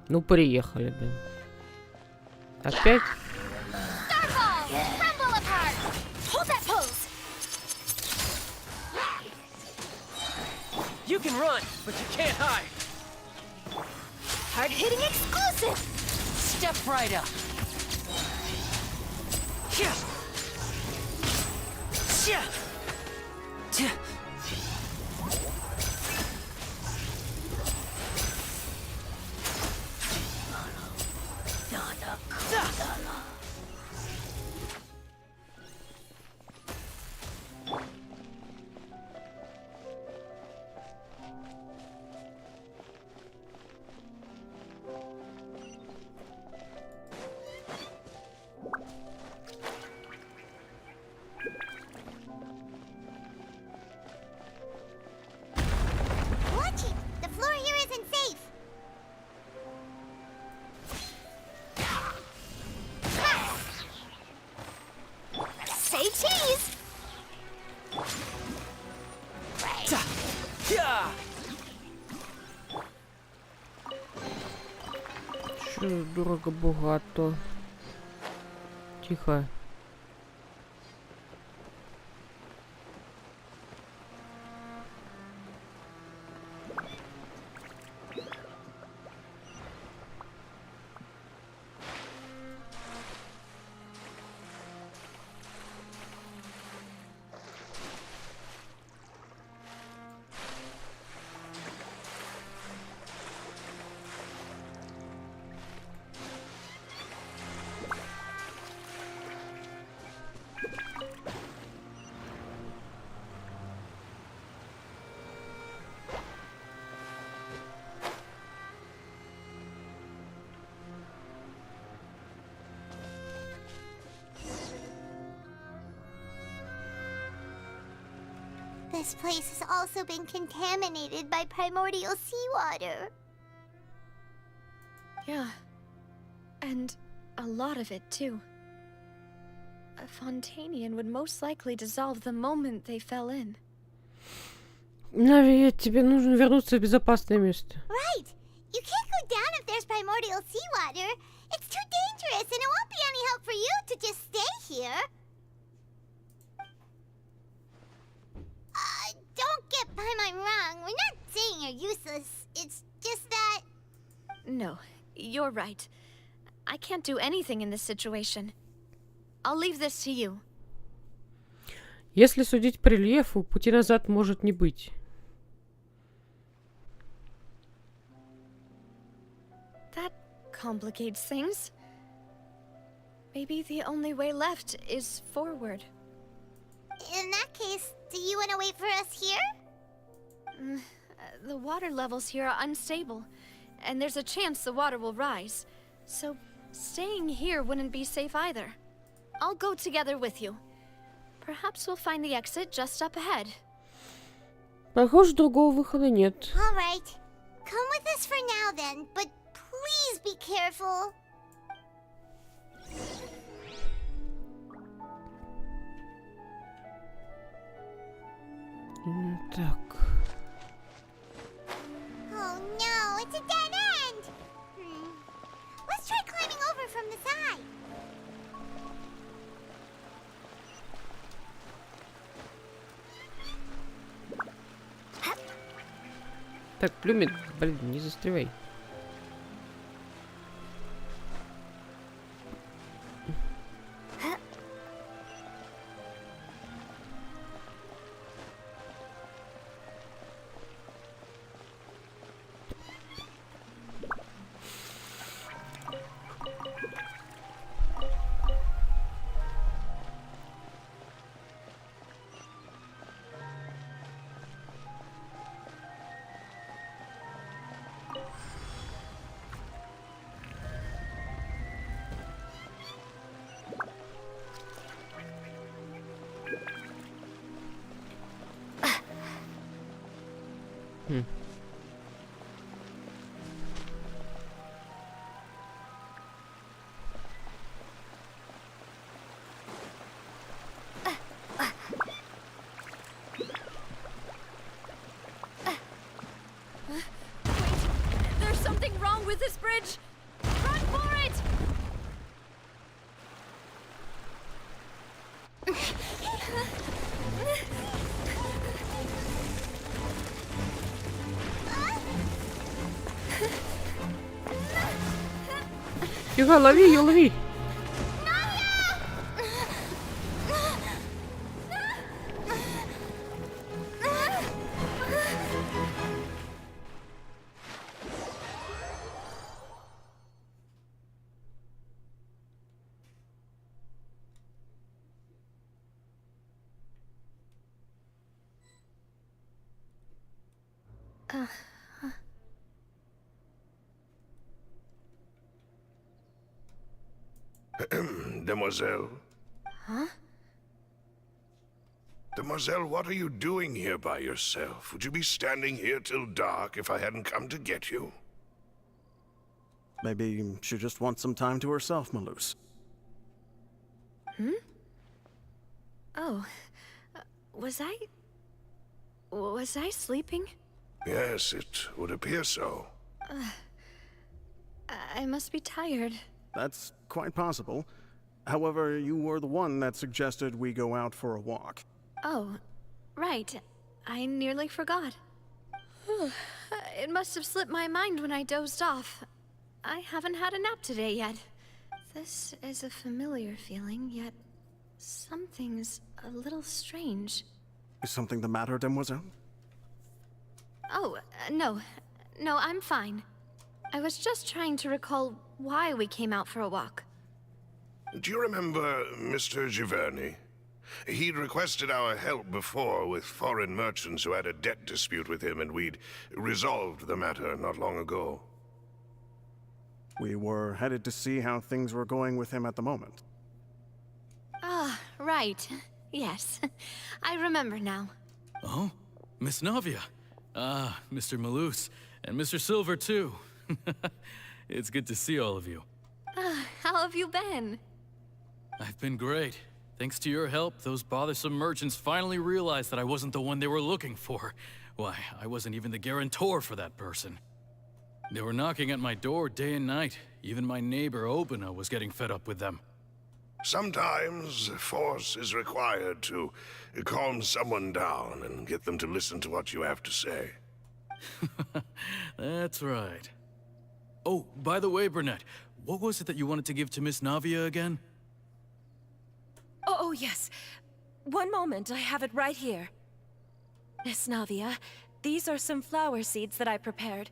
Ну, приехали, блин. Опять? You can run, but you can't hide. Hard-hitting exclusive! Step right up. Yeah. Yeah. Yeah. Watch it! The floor here isn't safe. Say cheese! Чё дорого-богато. Тихо. This place has also been contaminated by primordial seawater. Yeah. And a lot of it, too. A Fontanian would most likely dissolve the moment they fell in. Нави, тебе нужно вернуться в безопасное место. Right! You can't go down if there's primordial seawater. It's too dangerous, and it won't be any help for you to just stay here. Don't get Paimon wrong. We're not saying you're useless. It's just that... No, you're right. I can't do anything in this situation. I'll leave this to you. Если судить по рельефу, пути назад может не быть. That complicates things. Maybe the only way left is forward. In that case, do you want to wait for us here? The water levels here are unstable, and there's a chance the water will rise. So, staying here wouldn't be safe either. I'll go together with you. Perhaps we'll find the exit just up ahead. Похоже, другого выхода нет. All right. Come with us for now then, but please be careful. Так. Oh no, it's a dead end! Let's try climbing over from the side. Так, Плюмит, блин, не застревай. There's something wrong with this bridge! Run for it! Тихо, лови ее, лови! Demoiselle? Huh? Demoiselle, what are you doing here by yourself? Would you be standing here till dark if I hadn't come to get you? Maybe she just wants some time to herself, Malus. Oh. Was I sleeping? Yes, it would appear so. I must be tired. That's quite possible. However, you were the one that suggested we go out for a walk. Oh, right. I nearly forgot. It must have slipped my mind when I dozed off. I haven't had a nap today yet. This is a familiar feeling, yet something's a little strange. Is something the matter, Demoiselle? Oh, no. No, I'm fine. I was just trying to recall why we came out for a walk. Do you remember Mr. Giverny? He'd requested our help before with foreign merchants who had a debt dispute with him, and we'd resolved the matter not long ago. We were headed to see how things were going with him at the moment. Ah, right. Yes. I remember now. Oh, Miss Navia. Ah, Mr. Malus, and Mr. Silver too. It's good to see all of you. How have you been? I've been great. Thanks to your help, those bothersome merchants finally realized that I wasn't the one they were looking for. Why, I wasn't even the guarantor for that person. They were knocking at my door day and night. Even my neighbor, Obina, was getting fed up with them. Sometimes force is required to calm someone down and get them to listen to what you have to say. That's right. Oh, by the way, Burnett, what was it that you wanted to give to Miss Navia again? Oh, yes. One moment, I have it right here. Miss Navia, these are some flower seeds that I prepared.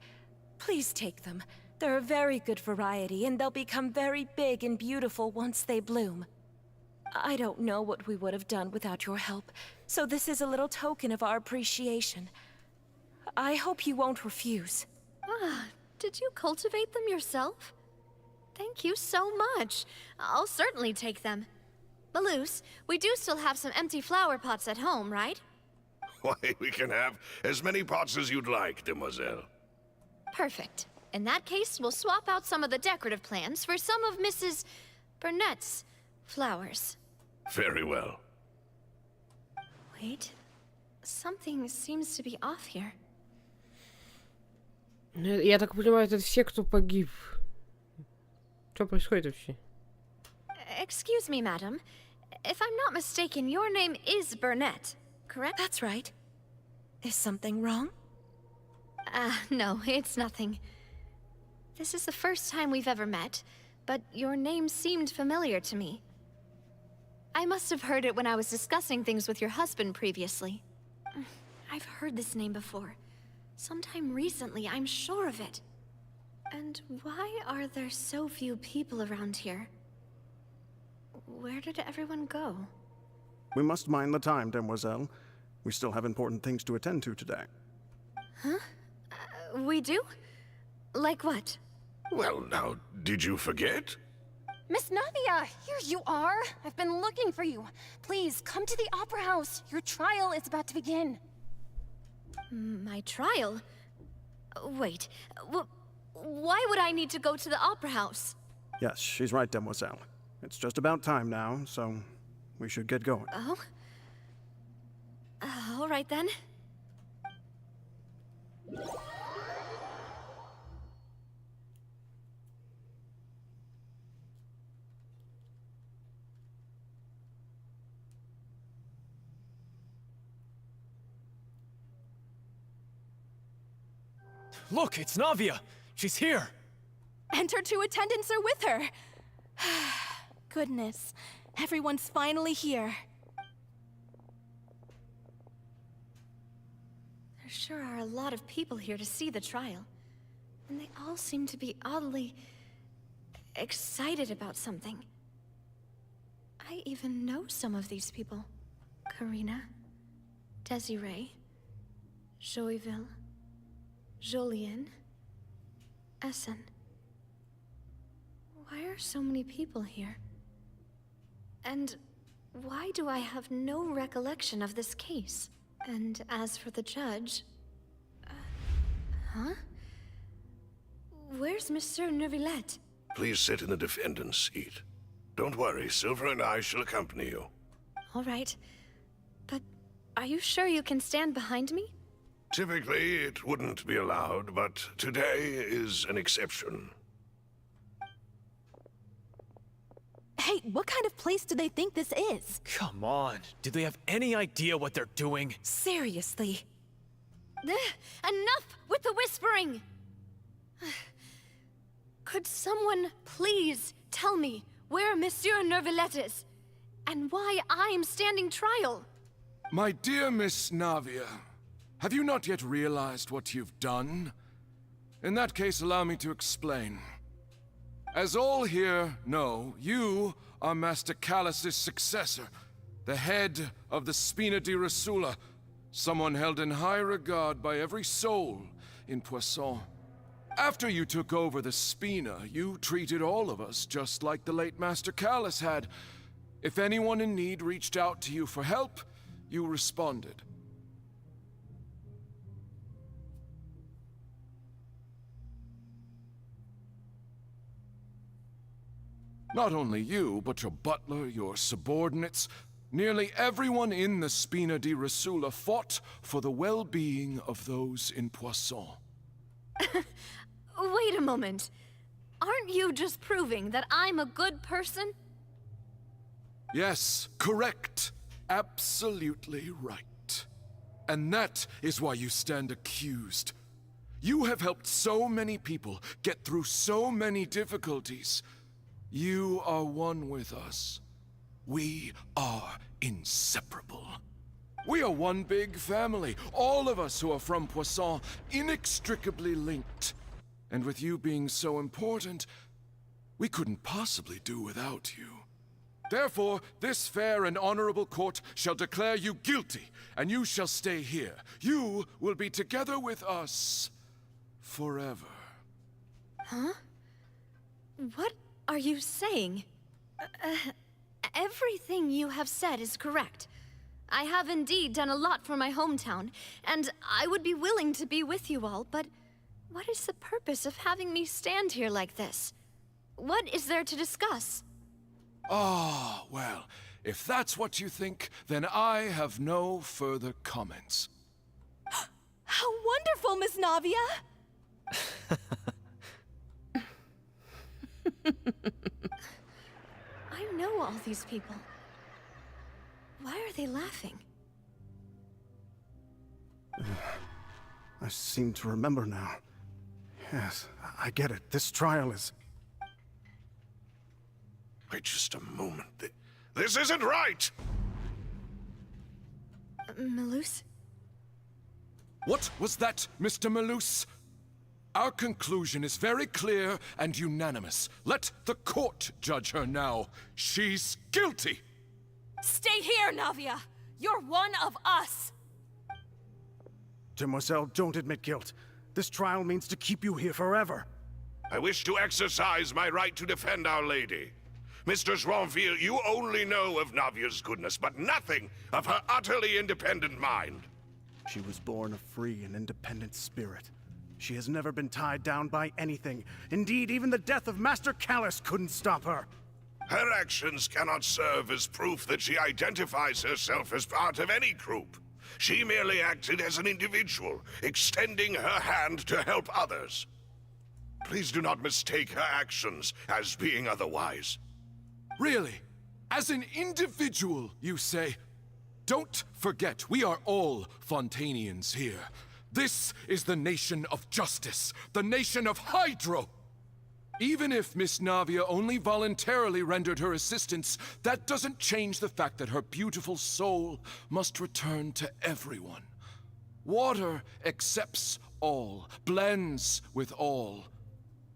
Please take them. They're a very good variety, and they'll become very big and beautiful once they bloom. I don't know what we would have done without your help, so this is a little token of our appreciation. I hope you won't refuse. Ah, did you cultivate them yourself? Thank you so much. I'll certainly take them. Malus, we do still have some empty flower pots at home, right? Why, we can have as many pots as you'd like, demoiselle. Perfect. In that case, we'll swap out some of the decorative plants for some of Mrs. Burnett's flowers. Very well. Wait. Something seems to be off here. Я так понимаю, это все, кто погиб. Что происходит вообще? Excuse me, madam. If I'm not mistaken, your name is Burnett, correct? That's right. Is something wrong? No, it's nothing. This is the first time we've ever met, but your name seemed familiar to me. I must have heard it when I was discussing things with your husband previously. I've heard this name before. Sometime recently, I'm sure of it. And why are there so few people around here? Where did everyone go? We must mind the time, demoiselle. We still have important things to attend to today. Huh? We do? Like what? Well, now, did you forget? Miss Navia, here you are. I've been looking for you. Please, come to the Opera House. Your trial is about to begin. My trial? Wait, why would I need to go to the Opera House? Yes, she's right, demoiselle. It's just about time now, so we should get going. Oh? All right then. Look, it's Navia! She's here! And her two attendants are with her! Goodness, everyone's finally here. There sure are a lot of people here to see the trial. And they all seem to be oddly excited about something. I even know some of these people. Karina, Desiree, Joyville, Jolien, Essen. Why are so many people here? And why do I have no recollection of this case? And as for the judge... huh? Where's Monsieur Neuvillette? Please sit in the defendant's seat. Don't worry, Silver and I shall accompany you. All right. But are you sure you can stand behind me? Typically, it wouldn't be allowed, but today is an exception. Hey, what kind of place do they think this is? Come on, do they have any idea what they're doing? Seriously. Enough with the whispering! Could someone please tell me where Monsieur Neuvillette is? And why I'm standing trial? My dear Miss Navia, have you not yet realized what you've done? In that case, allow me to explain. As all here know, you are Master Callus's successor, the head of the Spina di Rosula, someone held in high regard by every soul in Pуассоне. After you took over the Spina, you treated all of us just like the late Master Callus had. If anyone in need reached out to you for help, you responded. Not only you, but your butler, your subordinates, nearly everyone in the Spina di Rasula fought for the well-being of those in Pуассоне. Wait a moment. Aren't you just proving that I'm a good person? Yes, correct. Absolutely right. And that is why you stand accused. You have helped so many people get through so many difficulties. You are one with us. We are inseparable. We are one big family, all of us who are from Pуассоне, inextricably linked. And with you being so important, we couldn't possibly do without you. Therefore, this fair and honorable court shall declare you guilty, and you shall stay here. You will be together with us forever. Huh? What are you saying? Everything you have said is correct. I have indeed done a lot for my hometown, and I would be willing to be with you all, but what is the purpose of having me stand here like this? What is there to discuss? Ah, well, if that's what you think, then I have no further comments. How wonderful, Miss Navia! I know all these people. Why are they laughing? I seem to remember now. Yes, I get it. This trial is... Wait just a moment. This isn't right! Malus? What was that, Mr. Malus? Our conclusion is very clear and unanimous. Let the court judge her now. She's guilty! Stay here, Navia! You're one of us! Demoiselle, don't admit guilt. This trial means to keep you here forever. I wish to exercise my right to defend Our Lady. Mr. Joinville, you only know of Navia's goodness, but nothing of her utterly independent mind. She was born a free and independent spirit. She has never been tied down by anything. Indeed, even the death of Master Callus couldn't stop her. Her actions cannot serve as proof that she identifies herself as part of any group. She merely acted as an individual, extending her hand to help others. Please do not mistake her actions as being otherwise. Really? As an individual, you say? Don't forget, we are all Fontanians here. This is the nation of justice, the nation of Hydro! Even if Miss Navia only voluntarily rendered her assistance, that doesn't change the fact that her beautiful soul must return to everyone. Water accepts all, blends with all.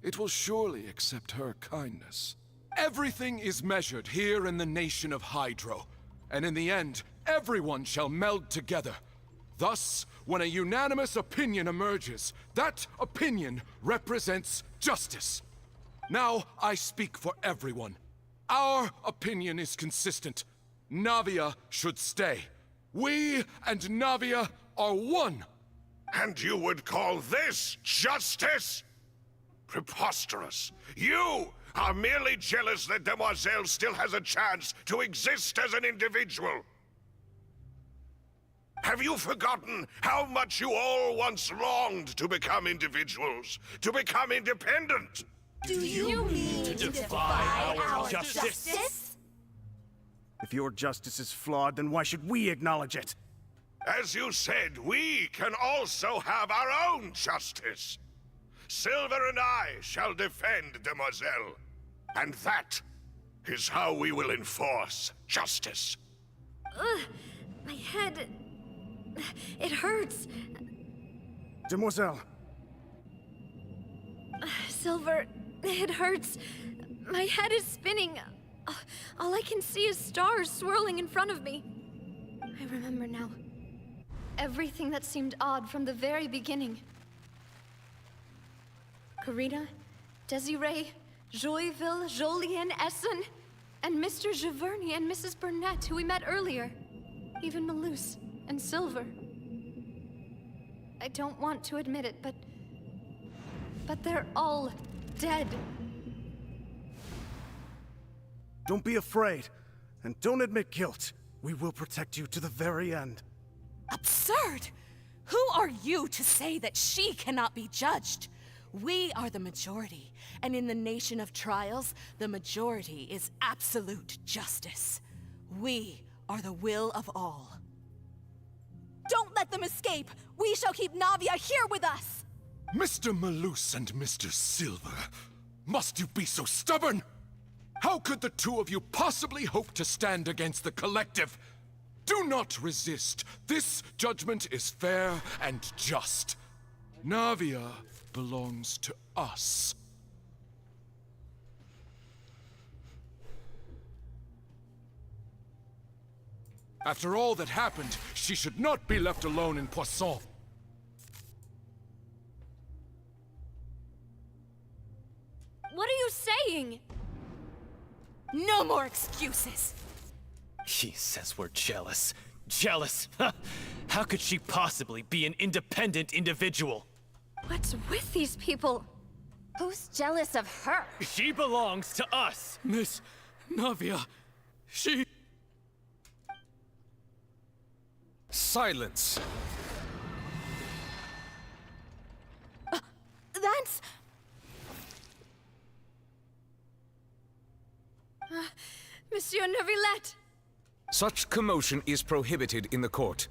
It will surely accept her kindness. Everything is measured here in the nation of Hydro, and in the end, everyone shall meld together. Thus, when a unanimous opinion emerges, that opinion represents justice. Now, I speak for everyone. Our opinion is consistent. Navia should stay. We and Navia are one. And you would call this justice? Preposterous. You are merely jealous that Demoiselle still has a chance to exist as an individual. Have you forgotten how much you all once longed to become individuals, to become independent? Do you mean to defy our justice? If your justice is flawed, then why should we acknowledge it? As you said, we can also have our own justice. Silver and I shall defend Demoiselle. And that is how we will enforce justice. Ugh, my head... it hurts. Demoiselle. Silver, it hurts. My head is spinning. All I can see is stars swirling in front of me. I remember now. Everything that seemed odd from the very beginning. Karina, Desiree, Joyville, Jolien, Essen, and Mr. Giverny and Mrs. Burnett, who we met earlier. Even Malus and Silver. I don't want to admit it, but they're all dead. Don't be afraid, and don't admit guilt. We will protect you to the very end. Absurd! Who are you to say that she cannot be judged? We are the majority, and in the nation of trials, the majority is absolute justice. We are the will of all. Don't let them escape! We shall keep Navia here with us! Mr. Malus and Mr. Silver, must you be so stubborn? How could the two of you possibly hope to stand against the collective? Do not resist. This judgment is fair and just. Navia belongs to us. After all that happened, she should not be left alone in Pуассоне. What are you saying? No more excuses! He says we're jealous. Jealous? How could she possibly be an independent individual? What's with these people? Who's jealous of her? She belongs to us! Miss Navia, she... Silence! That's... Monsieur Neuvillette! Such commotion is prohibited in the court.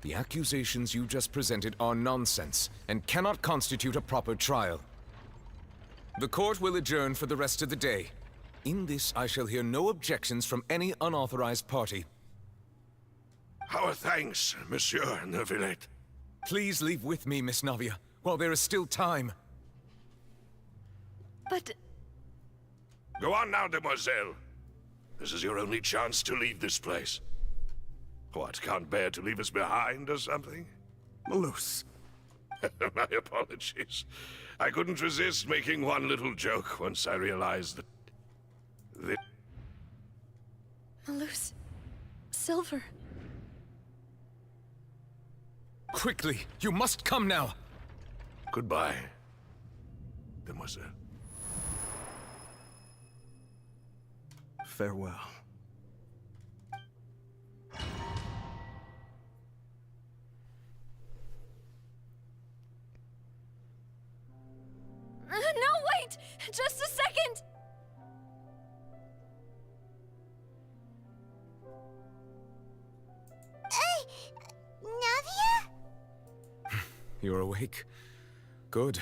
The accusations you just presented are nonsense and cannot constitute a proper trial. The court will adjourn for the rest of the day. In this, I shall hear no objections from any unauthorized party. Our thanks, Monsieur Neuvillette. Please leave with me, Miss Navia, while there is still time. But... Go on now, demoiselle. This is your only chance to leave this place. What, can't bear to leave us behind or something? Malus. My apologies. I couldn't resist making one little joke once I realized that... Malus... Silver... Quickly, you must come now! Goodbye, demoiselle. Farewell. No, wait! Just a second! Navia? You're awake. Good.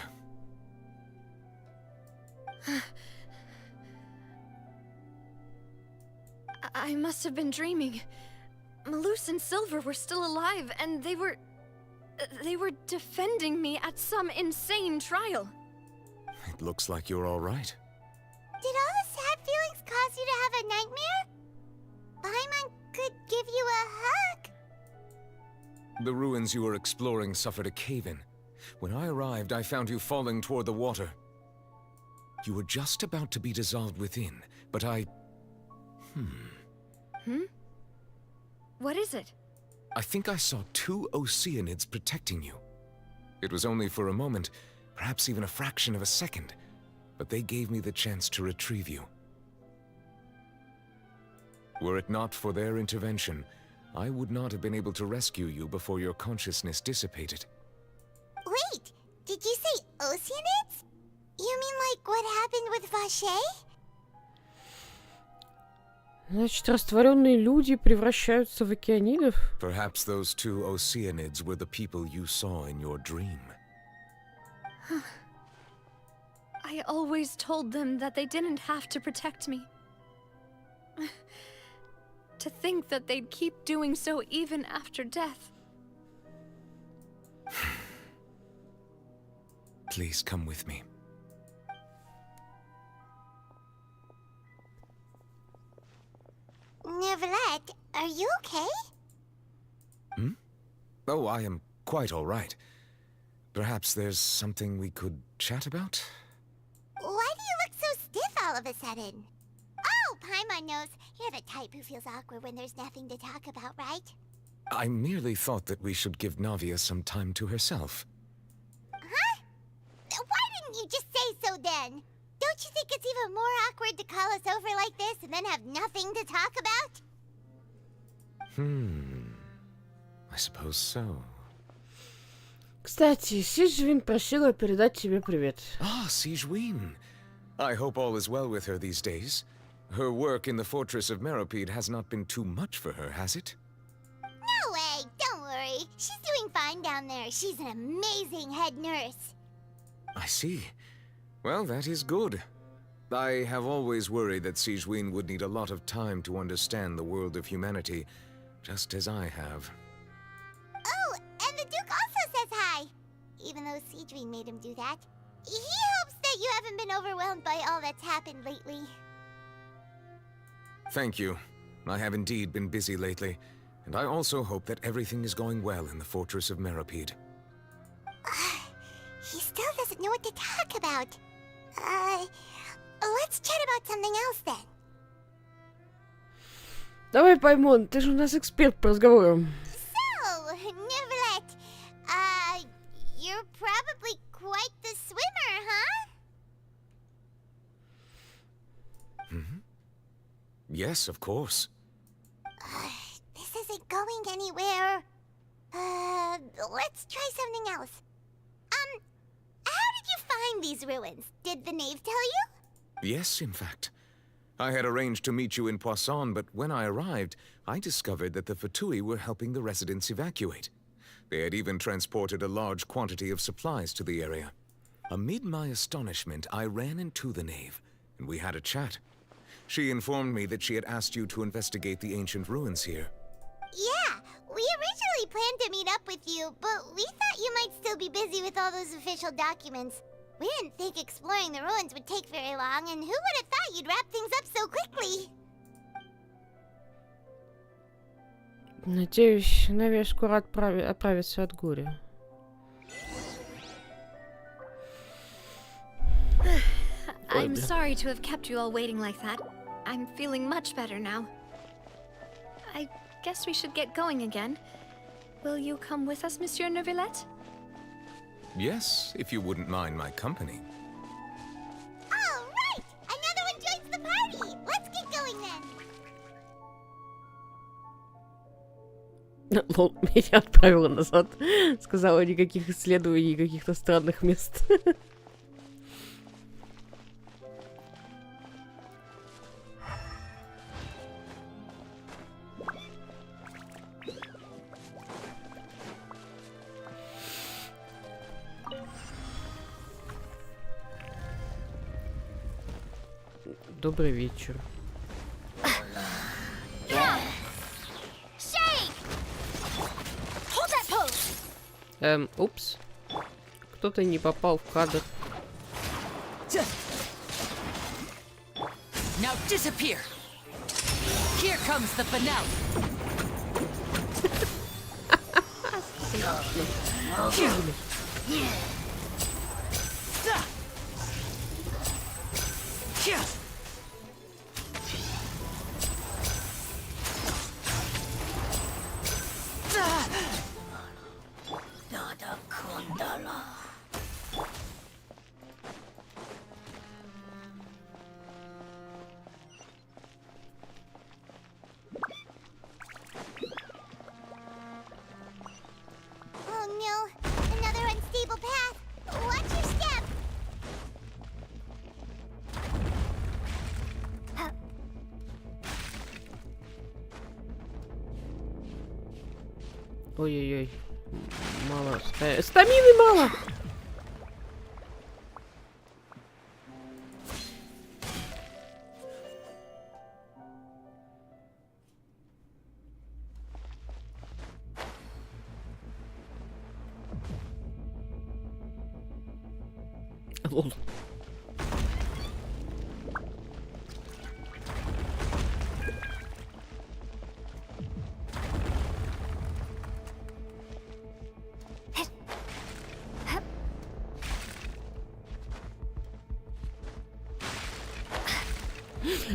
I must have been dreaming. Malus and Silver were still alive, and they were defending me at some insane trial. It looks like you're all right. Did all the sad feelings cause you to have a nightmare? Paimon could give you a hug. The ruins you were exploring suffered a cave-in. When I arrived, I found you falling toward the water. You were just about to be dissolved within, but I... What is it? I think I saw 2 Oceanids protecting you. It was only for a moment, perhaps even a fraction of a second, but they gave me the chance to retrieve you. Were it not for their intervention, I would not have been able to rescue you before your consciousness dissipated. Wait, did you say Oceanids? You mean like what happened with Vache? Значит, растворенные люди превращаются в океанидов? Perhaps those 2 Oceanids were the people you saw in your dream. I always told them that they didn't have to protect me. To think that they'd keep doing so even after death. Please come with me. Neuvillette, are you okay? Oh, I am quite all right. Perhaps there's something we could chat about? Why do you look so stiff all of a sudden? Oh, Paimon knows. You're the type who feels awkward when there's nothing to talk about, right? I merely thought that we should give Navia some time to herself. Huh? Why didn't you just say so then? don't you think it's even more awkward to call us over like this and then have nothing to talk about? I suppose so. Кстати, Сижвин просила передать тебе привет. Ah, Sijwin. I hope all is well with her these days. Her work in the Fortress of Meropide has not been too much for her, has it? No way, don't worry. She's doing fine down there. She's an amazing head nurse. I see. Well, that is good. I have always worried that Sijwin would need a lot of time to understand the world of humanity, just as I have. Oh, and the Duke also says hi. Even though Sijwin made him do that. He hopes that you haven't been overwhelmed by all that's happened lately. Thank you. I have indeed been busy lately, and I also hope that everything is going well in the Fortress of Meropide. He still doesn't know what to talk about. Let's chat about something else then. Давай, Паймон, ты же у нас эксперт по разговорам. So, Neverlet, you're probably quite the swimmer, huh? Yes, of course. This isn't going anywhere. Let's try something else. How did you find these ruins? Did the knave tell you? Yes, in fact. I had arranged to meet you in Pуассоне, but when I arrived, I discovered that the Fatui were helping the residents evacuate. They had even transported a large quantity of supplies to the area. Amid my astonishment, I ran into the knave, and we had a chat. She informed me that she had asked you to investigate the ancient ruins here. Yeah, we originally planned to meet up with you, but we thought you might still be busy with all those official documents. We didn't think exploring the ruins would take very long, and who would have thought you'd wrap things up so quickly? Надеюсь, Нави скоро оправится от горя. I'm sorry to have kept you all waiting like that. I'm feeling much better now. I guess we should get going again. Will you come with us, Monsieur Neuvillette? Yes, if you wouldn't mind my company. All right! Another one joins the party! Let's get going then! Лол, меня отправила назад. Сказала никаких исследований, каких-то странных мест. Добрый вечер. Упс. Кто-то не попал в кадр. Now disappear. Here comes the finale. Oh no, another unstable path. Watch your step. Ой-ой-ой. Мало. Стамины мало! Лол.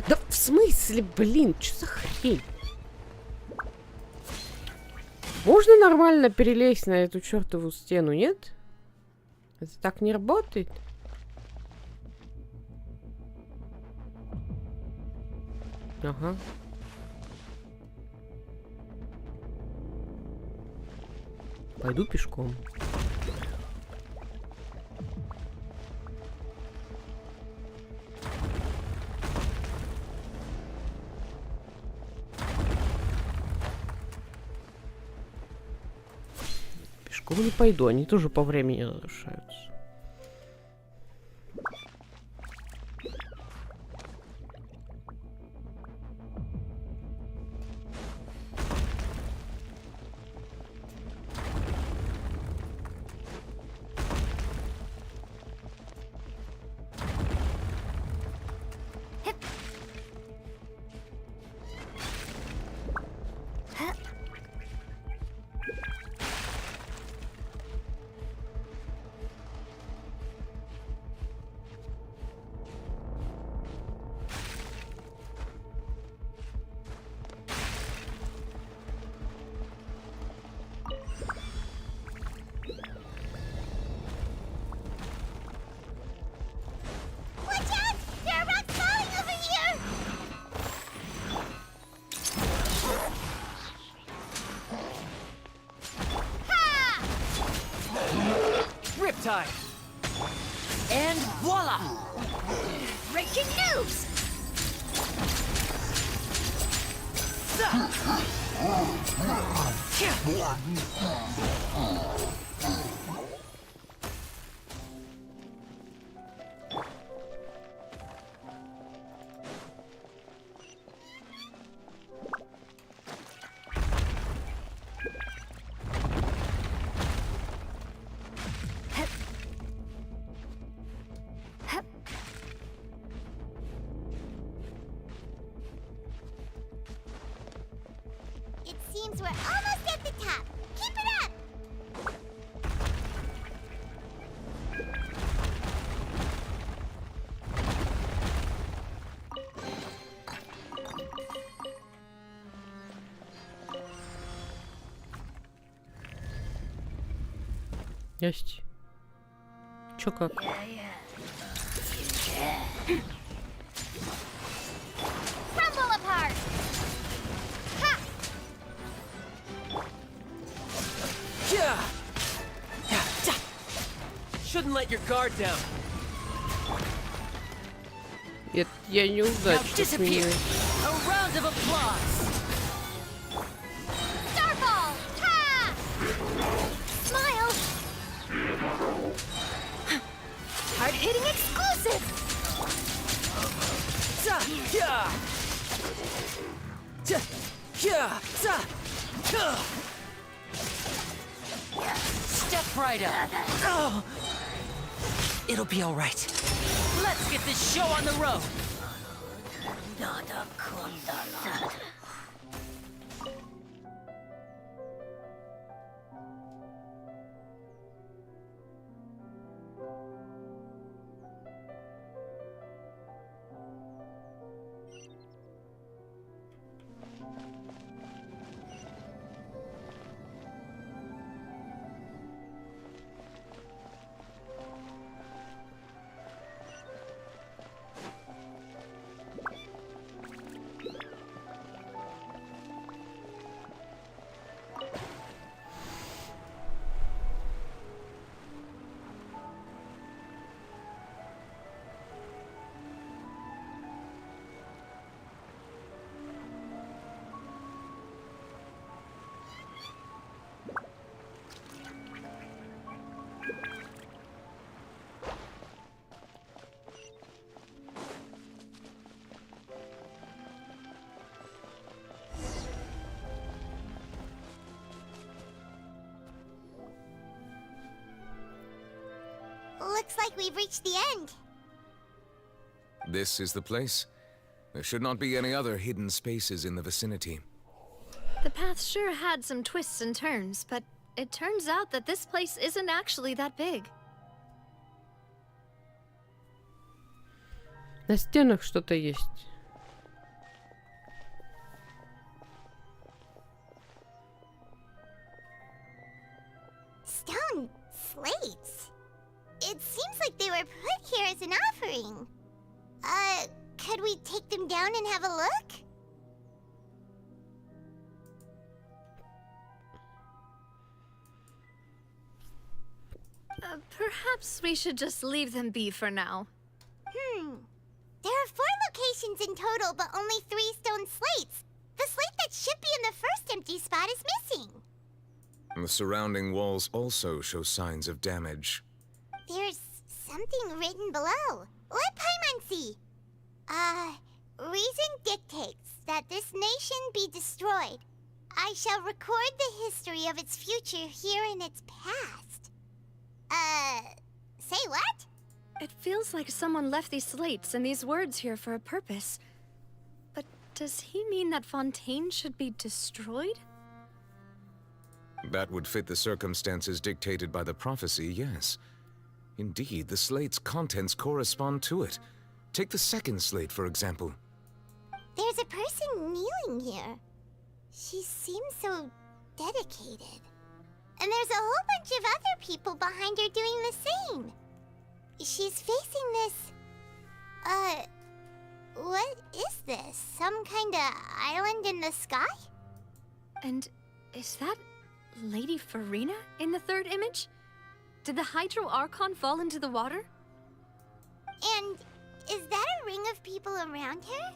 Да в смысле, блин, что за хрень? Можно нормально перелезть на эту чертову стену, нет? Это так не работает? Ага. Пойду пешком. Пешком не пойду, они тоже по времени нарушаются. Riptide! And voila! Breaking news! It seems we're almost at the top. Keep it up! Есть. Чё как? Crumble apart! Ha! Shouldn't let your guard down. Это я Now неудачник disappear. меня. A round of applause. Starfall! Ha! Smile! Hard-hitting exclusive! Step right up. Oh. It'll be all right. Let's get this show on the road. Looks like we've reached the end. This is the place? There should not be any other hidden spaces in the vicinity. The path sure had some twists and turns, but it turns out that this place isn't actually that big. На стенах что-то есть. Stone slates. It seems like they were put here as an offering. Could we take them down and have a look? Perhaps we should just leave them be for now. There are 4 locations in total, but only 3 stone slates. The slate that should be in the first empty spot is missing. The surrounding walls also show signs of damage. There's something written below. Let Paimon see. Reason dictates that this nation be destroyed. I shall record the history of its future here in its past. Say what? It feels like someone left these slates and these words here for a purpose. But does he mean that Fontaine should be destroyed? That would fit the circumstances dictated by the prophecy, yes. Indeed, the slate's contents correspond to it. Take the second slate, for example. There's a person kneeling here. She seems so dedicated. And there's a whole bunch of other people behind her doing the same. She's facing this... what is this? Some kind of island in the sky? And is that Lady Farina in the third image? Did the Hydro Archon fall into the water? And is that a ring of people around her?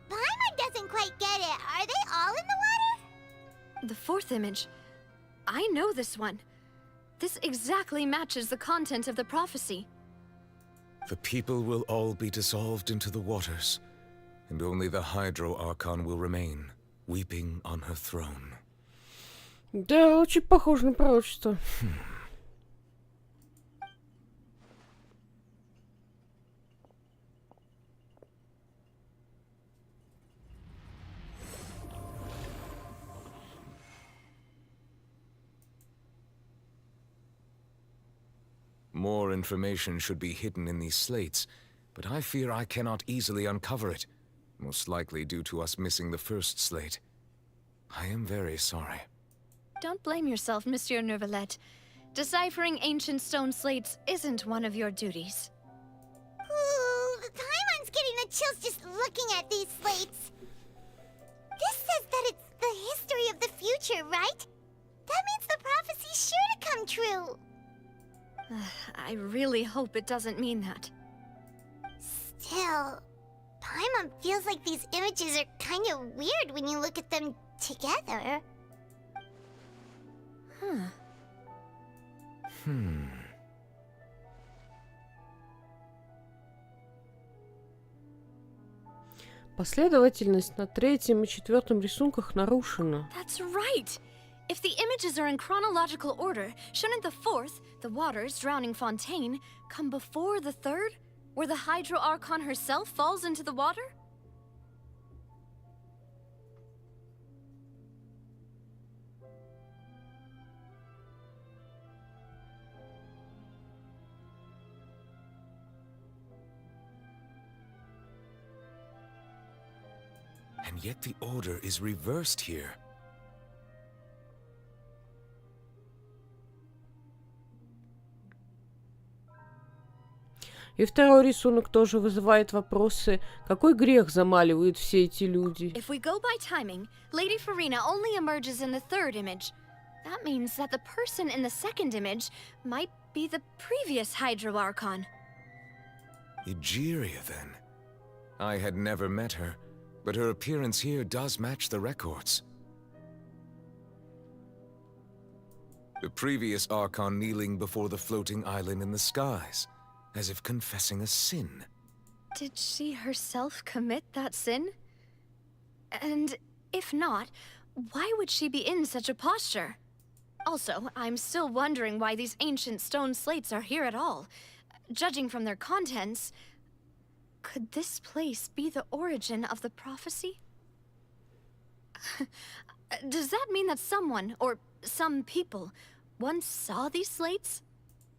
Paimon doesn't quite get it. Are they all in the water? The fourth image. I know this one. This exactly matches the content of the prophecy. The people will all be dissolved into the waters, and only the Hydro Archon will remain, weeping on her throne. Да, очень похоже на пророчество. More information should be hidden in these slates, but I fear I cannot easily uncover it, most likely due to us missing the first slate. I am very sorry. Don't blame yourself, Monsieur Neuvillette. Deciphering ancient stone slates isn't one of your duties. Ooh, Paimon's getting the chills just looking at these slates. This says that it's the history of the future, right? That means the prophecy's sure to come true. I really hope it doesn't mean that. Still, Paimon feels like these images are kind of weird when you look at them together. Последовательность на третьем и четвертом рисунках нарушена. That's right! If the images are in chronological order, shouldn't the fourth, the waters drowning Fontaine, come before the third, where the Hydro Archon herself falls into the water? And yet the order is reversed here. И второй рисунок тоже вызывает вопросы. Какой грех замаливают все эти люди? If we go by timing, Lady Farina only emerges in the third image. That means that the person in the second image might be the previous Hydro Archon. Egeria, then. I had never met her, but her appearance here does match the records. The previous Archon kneeling before the floating island in the skies, as if confessing a sin. Did she herself commit that sin? And if not, why would she be in such a posture? Also, I'm still wondering why these ancient stone slates are here at all. Judging from their contents, could this place be the origin of the prophecy? Does that mean that someone, or some people, once saw these slates?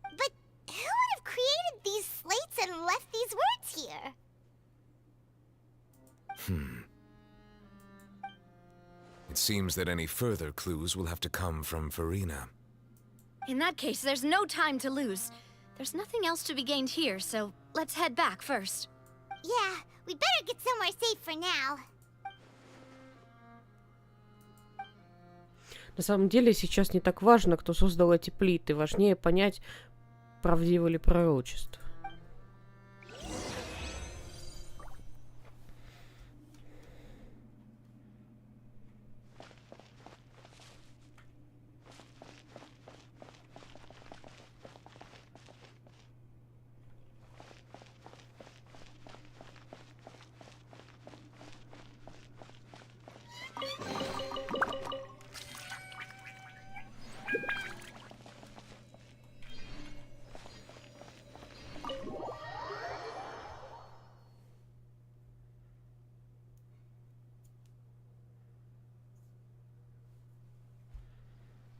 But who would have created these slates and left these words here? It seems that any further clues will have to come from Farina. In that case, there's no time to lose. There's nothing else to be gained here, so let's head back first. Yeah, we better get somewhere safe for now. На самом деле сейчас не так важно, кто создал эти плиты. Важнее понять, Правдиво ли пророчество?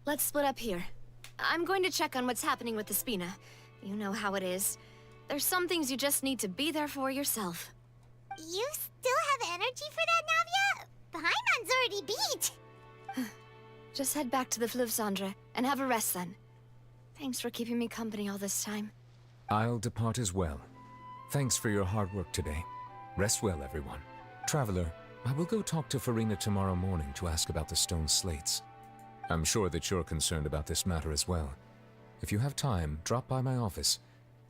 Let's split up here. I'm going to check on what's happening with the Spina. You know how it is. There's some things you just need to be there for yourself. You still have energy for that, Navia? Paimon's already beat! Just head back to the Fluvsandra and have a rest then. Thanks for keeping me company all this time. I'll depart as well. Thanks for your hard work today. Rest well, everyone. Traveler, I will go talk to Farina tomorrow morning to ask about the stone slates. I'm sure that you're concerned about this matter as well. If you have time, drop by my office.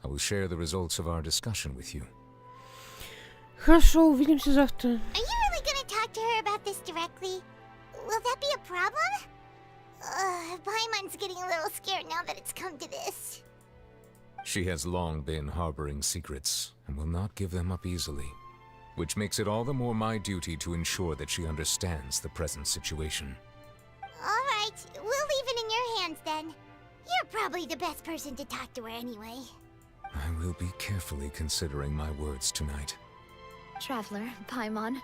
I will share the results of our discussion with you. Хорошо, увидимся завтра. Are you really gonna talk to her about this directly? Will that be a problem? Paimon's getting a little scared now that it's come to this. She has long been harboring secrets and will not give them up easily, which makes it all the more my duty to ensure that she understands the present situation. Alright, we'll leave it in your hands then. You're probably the best person to talk to her anyway. I will be carefully considering my words tonight. Traveler, Paimon,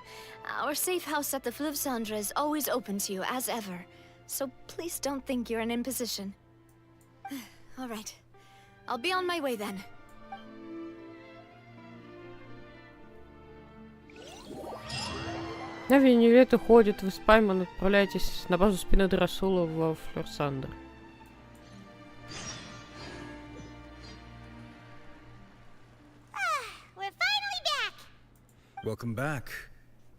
our safe house at the Fluvsandra is always open to you, as ever. So please don't think you're an imposition. Alright, I'll be on my way then. Нави и Нивет уходят, вы с Паймон отправляетесь на базу Спины Расула в Флёрсандр. We're finally back! Welcome back.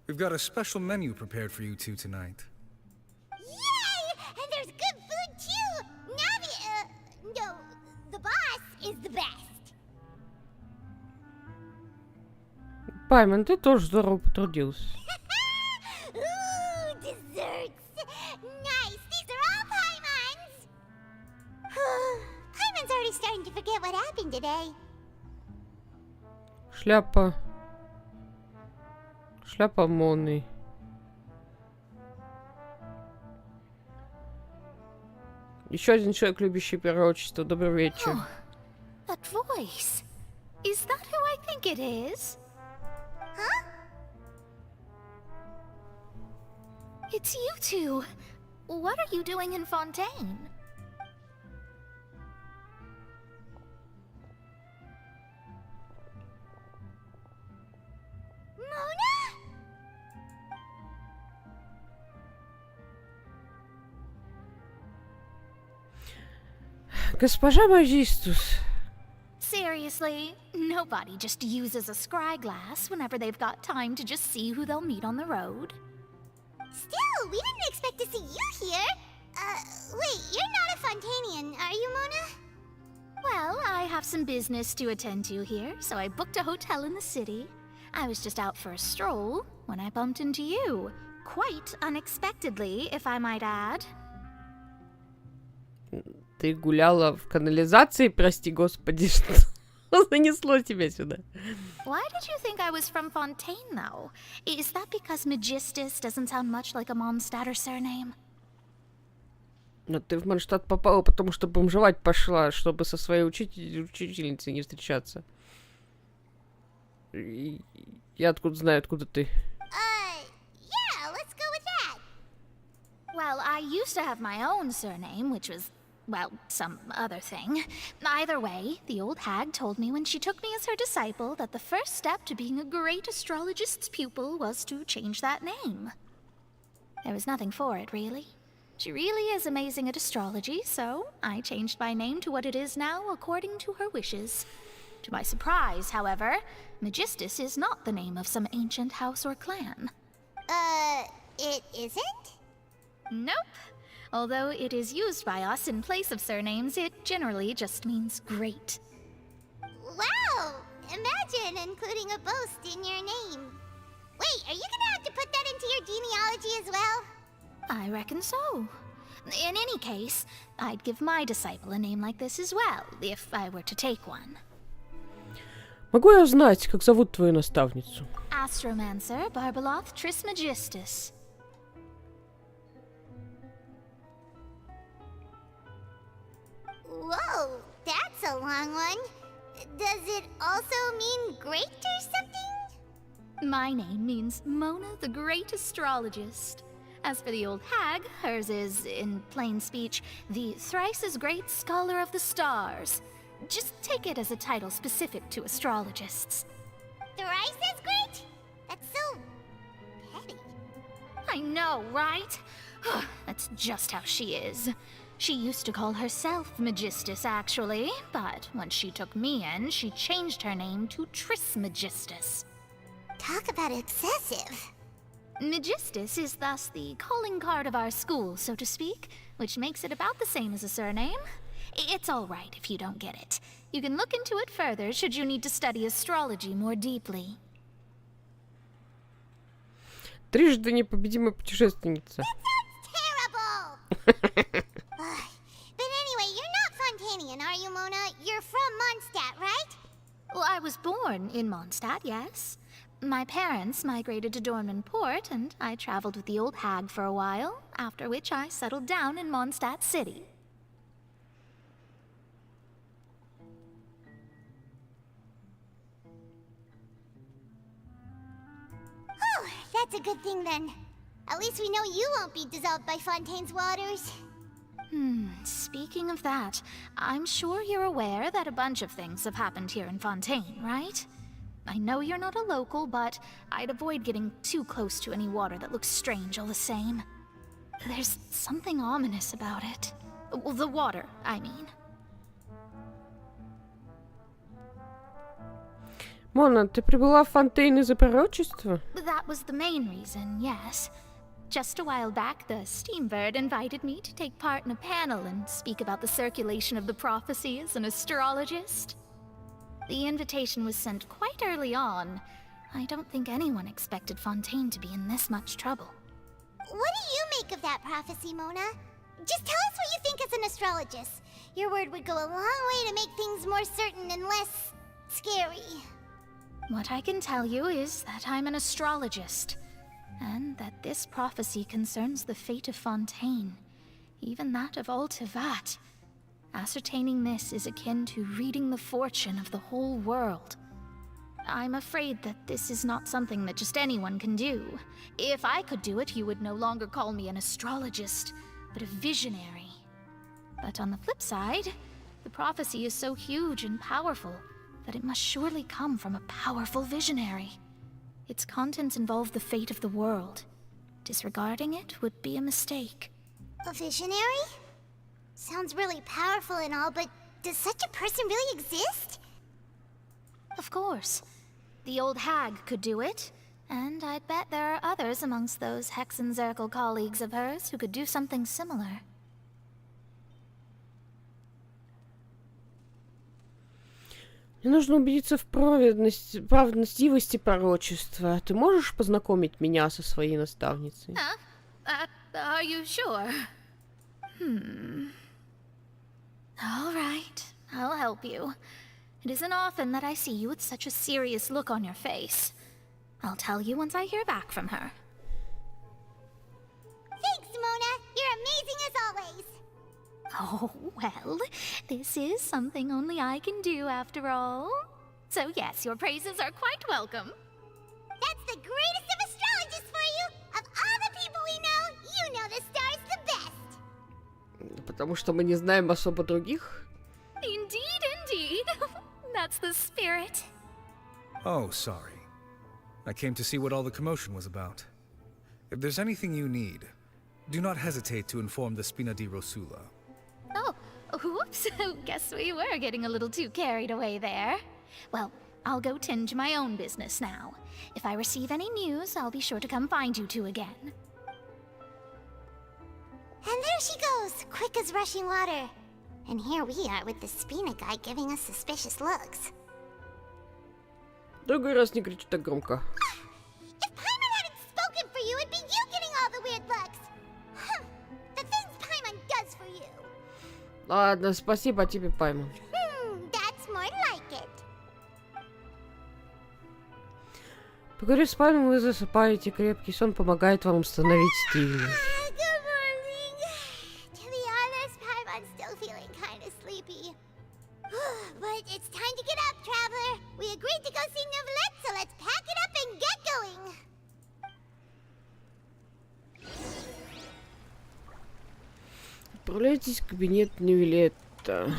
We've got a special menu prepared for you two tonight. Yay! And there's good food too! Navi, no, the boss is the best. Паймон, ты тоже здорово потрудился. Ooh, desserts! Nice! These are all Paimon's! Paimon's already starting to forget what happened today. Шляпа. Шляпа Моны. Еще один человек, любящий пророчество. Добрый вечер. That voice. Is that who I think it is? Huh? It's you two. What are you doing in Fontaine? Mona? Госпожа Магистус. Seriously, nobody just uses a scry glass whenever they've got time to just see who they'll meet on the road. Still, we didn't expect to see you here. Wait, you're not a Fontanian, are you, Mona? Well, I have some business to attend to here, so I booked a hotel in the city. I was just out for a stroll when I bumped into you. Quite unexpectedly, if I might add. Ты гуляла в канализации, прости господи, что занесло тебя сюда. Why did you think I was from Fontaine, though? Is that because Magistus doesn't sound much like a Mondstatter surname? Но ты в Манштадт попала, потому что бомжевать пошла, чтобы со своей учительницей не встречаться. Я откуда знаю, откуда ты? Yeah, let's go with that. Well, I used to have my own surname, which was, well, some other thing. Either way, the old hag told me when she took me as her disciple that the first step to being a great astrologist's pupil was to change that name. There was nothing for it, really. She really is amazing at astrology, so I changed my name to what it is now according to her wishes. To my surprise, however, Magistus is not the name of some ancient house or clan. It isn't? Nope. Although it is used by us in place of surnames, it generally just means great. Wow! Imagine including a boast in your name. Wait, are you gonna have to put that into your genealogy as well? I reckon so. In any case, I'd give my disciple a name like this as well, if I were to take one. Могу я узнать, как зовут твою наставницу? Astromancer Barbeloth Trismegistus. Whoa, that's a long one. Does it also mean great or something? My name means Mona the Great Astrologist. As for the old hag, hers is, in plain speech, the thrice-as-great Scholar of the Stars. Just take it as a title specific to astrologists. Thrice as great? That's so petty. I know, right? That's just how she is. She used to call herself Megistus, actually, but once she took me in, she changed her name to Trismegistus. Talk about excessive. Megistus is thus the calling card of our school, so to speak, which makes it about the same as a surname. It's all right if you don't get it. You can look into it further should you need to study astrology more deeply. Трижды непобедимая путешественница. Terrible! But anyway, you're not Fontanian, are you, Mona? You're from Mondstadt, right? Well, I was born in Mondstadt, yes. My parents migrated to Dornman Port, and I traveled with the old hag for a while, after which I settled down in Mondstadt City. Oh, that's a good thing then. At least we know you won't be dissolved by Fontaine's waters. Speaking of that, I'm sure you're aware that a bunch of things have happened here in Fontaine, right? I know you're not a local, but I'd avoid getting too close to any water that looks strange all the same. There's something ominous about it. Well, the water, I mean. Мона, ты прибыла в Фонтейн из-за пророчества? That was the main reason, yes. Just a while back, the Steambird invited me to take part in a panel and speak about the circulation of the prophecy as an astrologist. The invitation was sent quite early on. I don't think anyone expected Fontaine to be in this much trouble. What do you make of that prophecy, Mona? Just tell us what you think as an astrologist. Your word would go a long way to make things more certain and less scary. What I can tell you is that I'm an astrologist, and that this prophecy concerns the fate of Fontaine, even that of all Tevat. Ascertaining this is akin to reading the fortune of the whole world. I'm afraid that this is not something that just anyone can do. If I could do it, you would no longer call me an astrologist, but a visionary. But on the flip side, the prophecy is so huge and powerful that it must surely come from a powerful visionary. Its contents involve the fate of the world. Disregarding it would be a mistake. A visionary? Sounds really powerful and all, but does such a person really exist? Of course. The old hag could do it, and I'd bet there are others amongst those Hexenzirkel colleagues of hers who could do something similar. Мне нужно убедиться в правдивости пророчества. Ты можешь познакомить меня со своей наставницей? Are you sure? All right, I'll help you. It isn't often that I see you with such a serious look on your face. I'll tell you once I hear back from her. Thanks, Mona. You're amazing as always. Oh, well, this is something only I can do after all. So yes, your praises are quite welcome. That's the greatest of astrologists for you. Of all the people we know, you know the stars the best. Потому что мы не знаем особо других. Indeed, indeed. That's the spirit. Oh, sorry. I came to see what all the commotion was about. If there's anything you need, do not hesitate to inform the Spina di Rosula. Oh, whoops. Guess we were getting a little too carried away there. Well, I'll go tend to my own business now. If I receive any news, I'll be sure to come find you two again. And there she goes, quick as rushing water. And here we are with the Spina guy giving us suspicious looks. Другой раз не кричу так громко. If Paimon hadn't spoken for you, it'd be you getting all the weird looks. The things Paimon does for you. Ладно, спасибо тебе, Паймон. That's more like it. Поговорив с Паймоном, вы засыпаете. Крепкий сон помогает вам установить стиль. Good morning. To be honest, Paimon's still feeling kind of sleepy. But it's time to get up, traveler. We agreed to go see Neuvillette, so let's pack it up and get going. Отправляйтесь в кабинет Неувиллетта.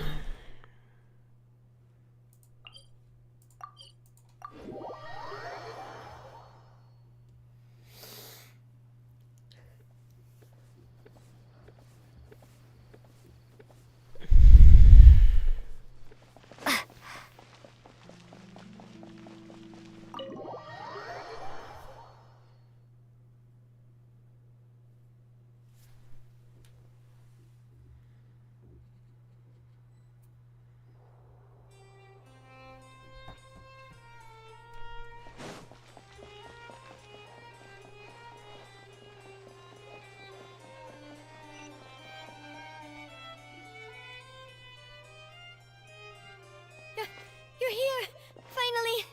You're here! Finally!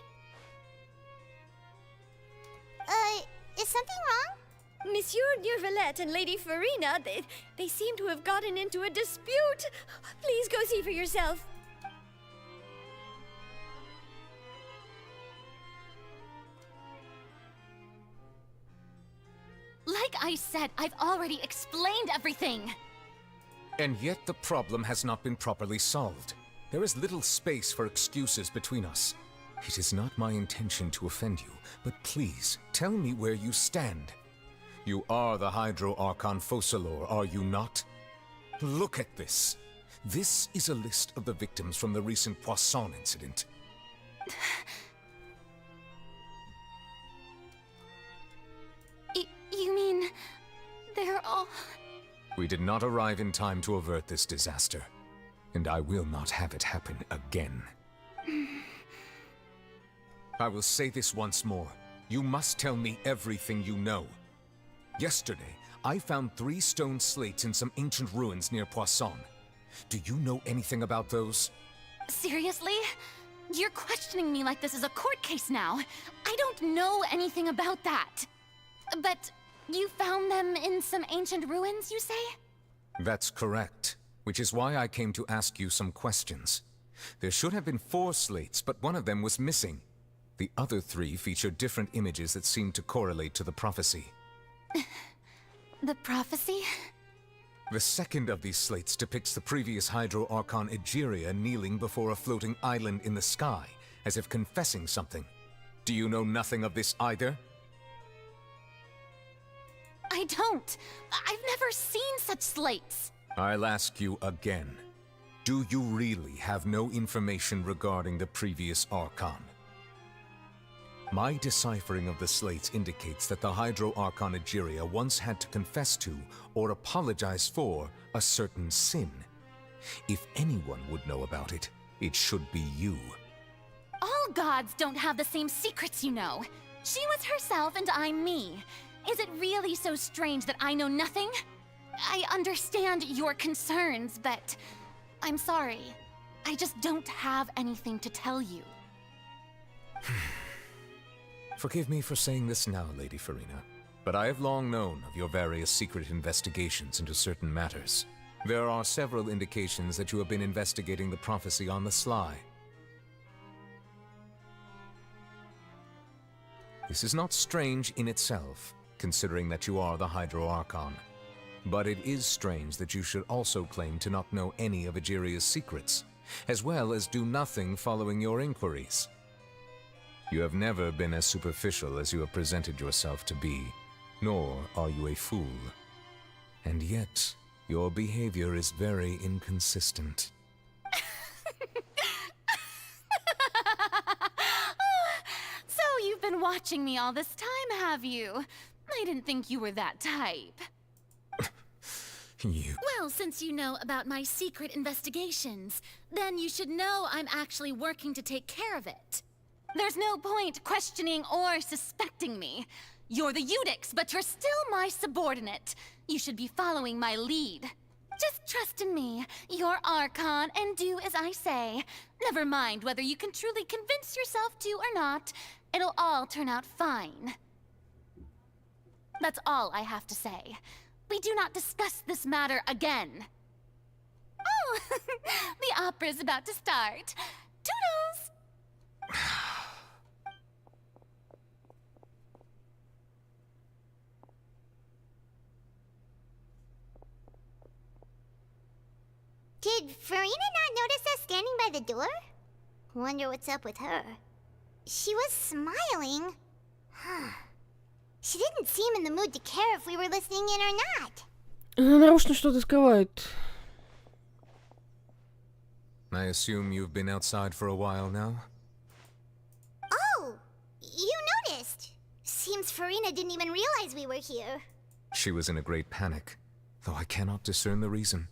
Is something wrong? Monsieur Neuvillette and Lady Farina, they seem to have gotten into a dispute. Please go see for yourself. Like I said, I've already explained everything. And yet the problem has not been properly solved. There is little space for excuses between us. It is not my intention to offend you, but please, tell me where you stand. You are the Hydro Archon Focalor, are you not? Look at this. This is a list of the victims from the recent Pуассоне incident. You mean... they're all... We did not arrive in time to avert this disaster. And I will not have it happen again. I will say this once more. You must tell me everything you know. Yesterday, I found 3 stone slates in some ancient ruins near Pуассоне. Do you know anything about those? Seriously? You're questioning me like this is a court case now. I don't know anything about that. But you found them in some ancient ruins, you say? That's correct. Which is why I came to ask you some questions. There should have been 4 slates, but one of them was missing. The other 3 feature different images that seem to correlate to the prophecy. The prophecy? The second of these slates depicts the previous Hydro Archon Egeria kneeling before a floating island in the sky, as if confessing something. Do you know nothing of this either? I don't. I've never seen such slates. I'll ask you again. Do you really have no information regarding the previous Archon? My deciphering of the slates indicates that the Hydro Archon Egeria once had to confess to, or apologize for, a certain sin. If anyone would know about it, it should be you. All gods don't have the same secrets, you know. She was herself and I'm me. Is it really so strange that I know nothing? I understand your concerns, but I'm sorry. I just don't have anything to tell you. Forgive me for saying this now, Lady Farina, but I have long known of your various secret investigations into certain matters. There are several indications that you have been investigating the prophecy on the sly. This is not strange in itself, considering that you are the Hydro Archon. But it is strange that you should also claim to not know any of Egeria's secrets, as well as do nothing following your inquiries. You have never been as superficial as you have presented yourself to be, nor are you a fool. And yet, your behavior is very inconsistent. So you've been watching me all this time, have you? I didn't think you were that type. You... Well, since you know about my secret investigations, then you should know I'm actually working to take care of it. There's no point questioning or suspecting me. You're the Eudix, but you're still my subordinate. You should be following my lead. Just trust in me, your Archon, and do as I say. Never mind whether you can truly convince yourself to or not. It'll all turn out fine. That's all I have to say. We do not discuss this matter again. Oh, the opera's about to start. Toodles! Did Farina not notice us standing by the door? Wonder what's up with her. She was smiling. She didn't seem in the mood to care if we were listening in or not. Она нарочно что-то скрывает. I assume you've been outside for a while now? Oh, you noticed. Seems Farina didn't even realize we were here. She was in a great panic, though I cannot discern the reason.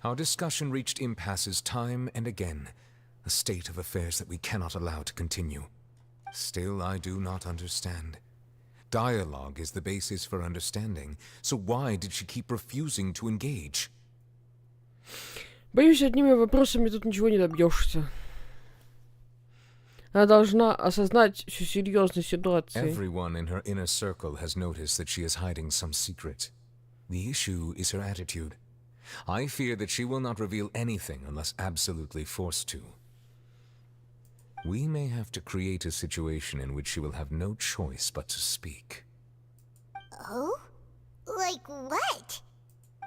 Our discussion reached impasses time and again, a state of affairs that we cannot allow to continue. Still, I do not understand. Dialogue is the basis for understanding, so why did she keep refusing to engage? Боюсь, одними вопросами тут ничего не добьешься. Она должна осознать всю серьезность ситуации. Everyone in her inner circle has noticed that she is hiding some secret. The issue is her attitude. I fear that she will not reveal anything unless absolutely forced to. We may have to create a situation in which she will have no choice but to speak. Oh? Like what?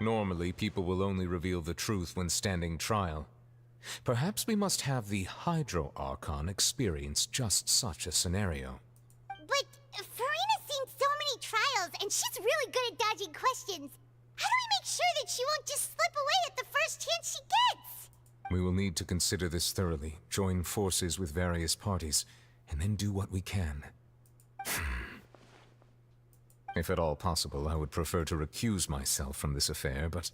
Normally, people will only reveal the truth when standing trial. Perhaps we must have the Hydro Archon experience just such a scenario. But Farina's seen so many trials, and she's really good at dodging questions. How do we make sure that she won't just slip away at the first chance she gets? We will need to consider this thoroughly, join forces with various parties, and then do what we can. If at all possible, I would prefer to recuse myself from this affair, but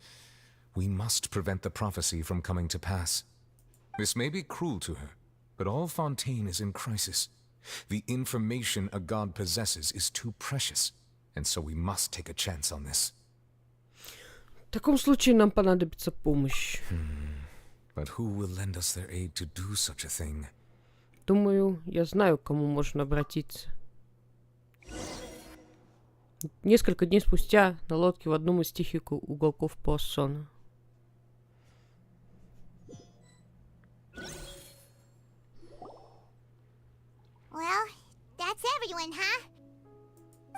we must prevent the prophecy from coming to pass. This may be cruel to her, but all Fontaine is in crisis. The information a god possesses is too precious, and so we must take a chance on this. В таком случае нам понадобится помощь. But who will lend us their aid to do such a thing? Думаю, я знаю, к кому можно обратиться. Несколько дней спустя на лодке в одном из тихих уголков Пуассоне. Well, that's everyone, huh?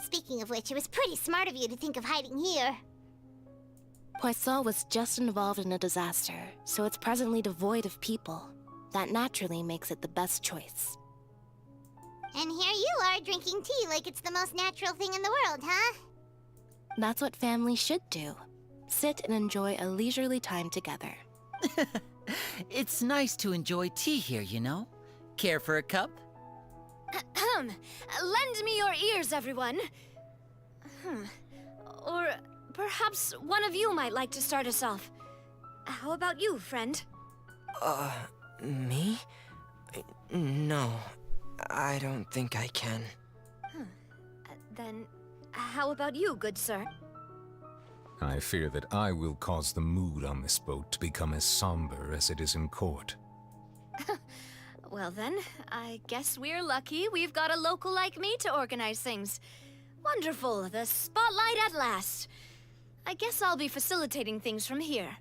Speaking of which, it was pretty smart of you to think of hiding here. Pouassone was just involved in a disaster, so it's presently devoid of people. That naturally makes it the best choice. And here you are drinking tea like it's the most natural thing in the world, huh? That's what families should do. Sit and enjoy a leisurely time together. It's nice to enjoy tea here, you know? Care for a cup? Lend me your ears, everyone. Or perhaps one of you might like to start us off. How about you, friend? Me? No, I don't think I can. Then, how about you, good sir? I fear that I will cause the mood on this boat to become as somber as it is in court. Well then, I guess we're lucky we've got a local like me to organize things. Wonderful, the spotlight at last. I guess I'll be facilitating things from here.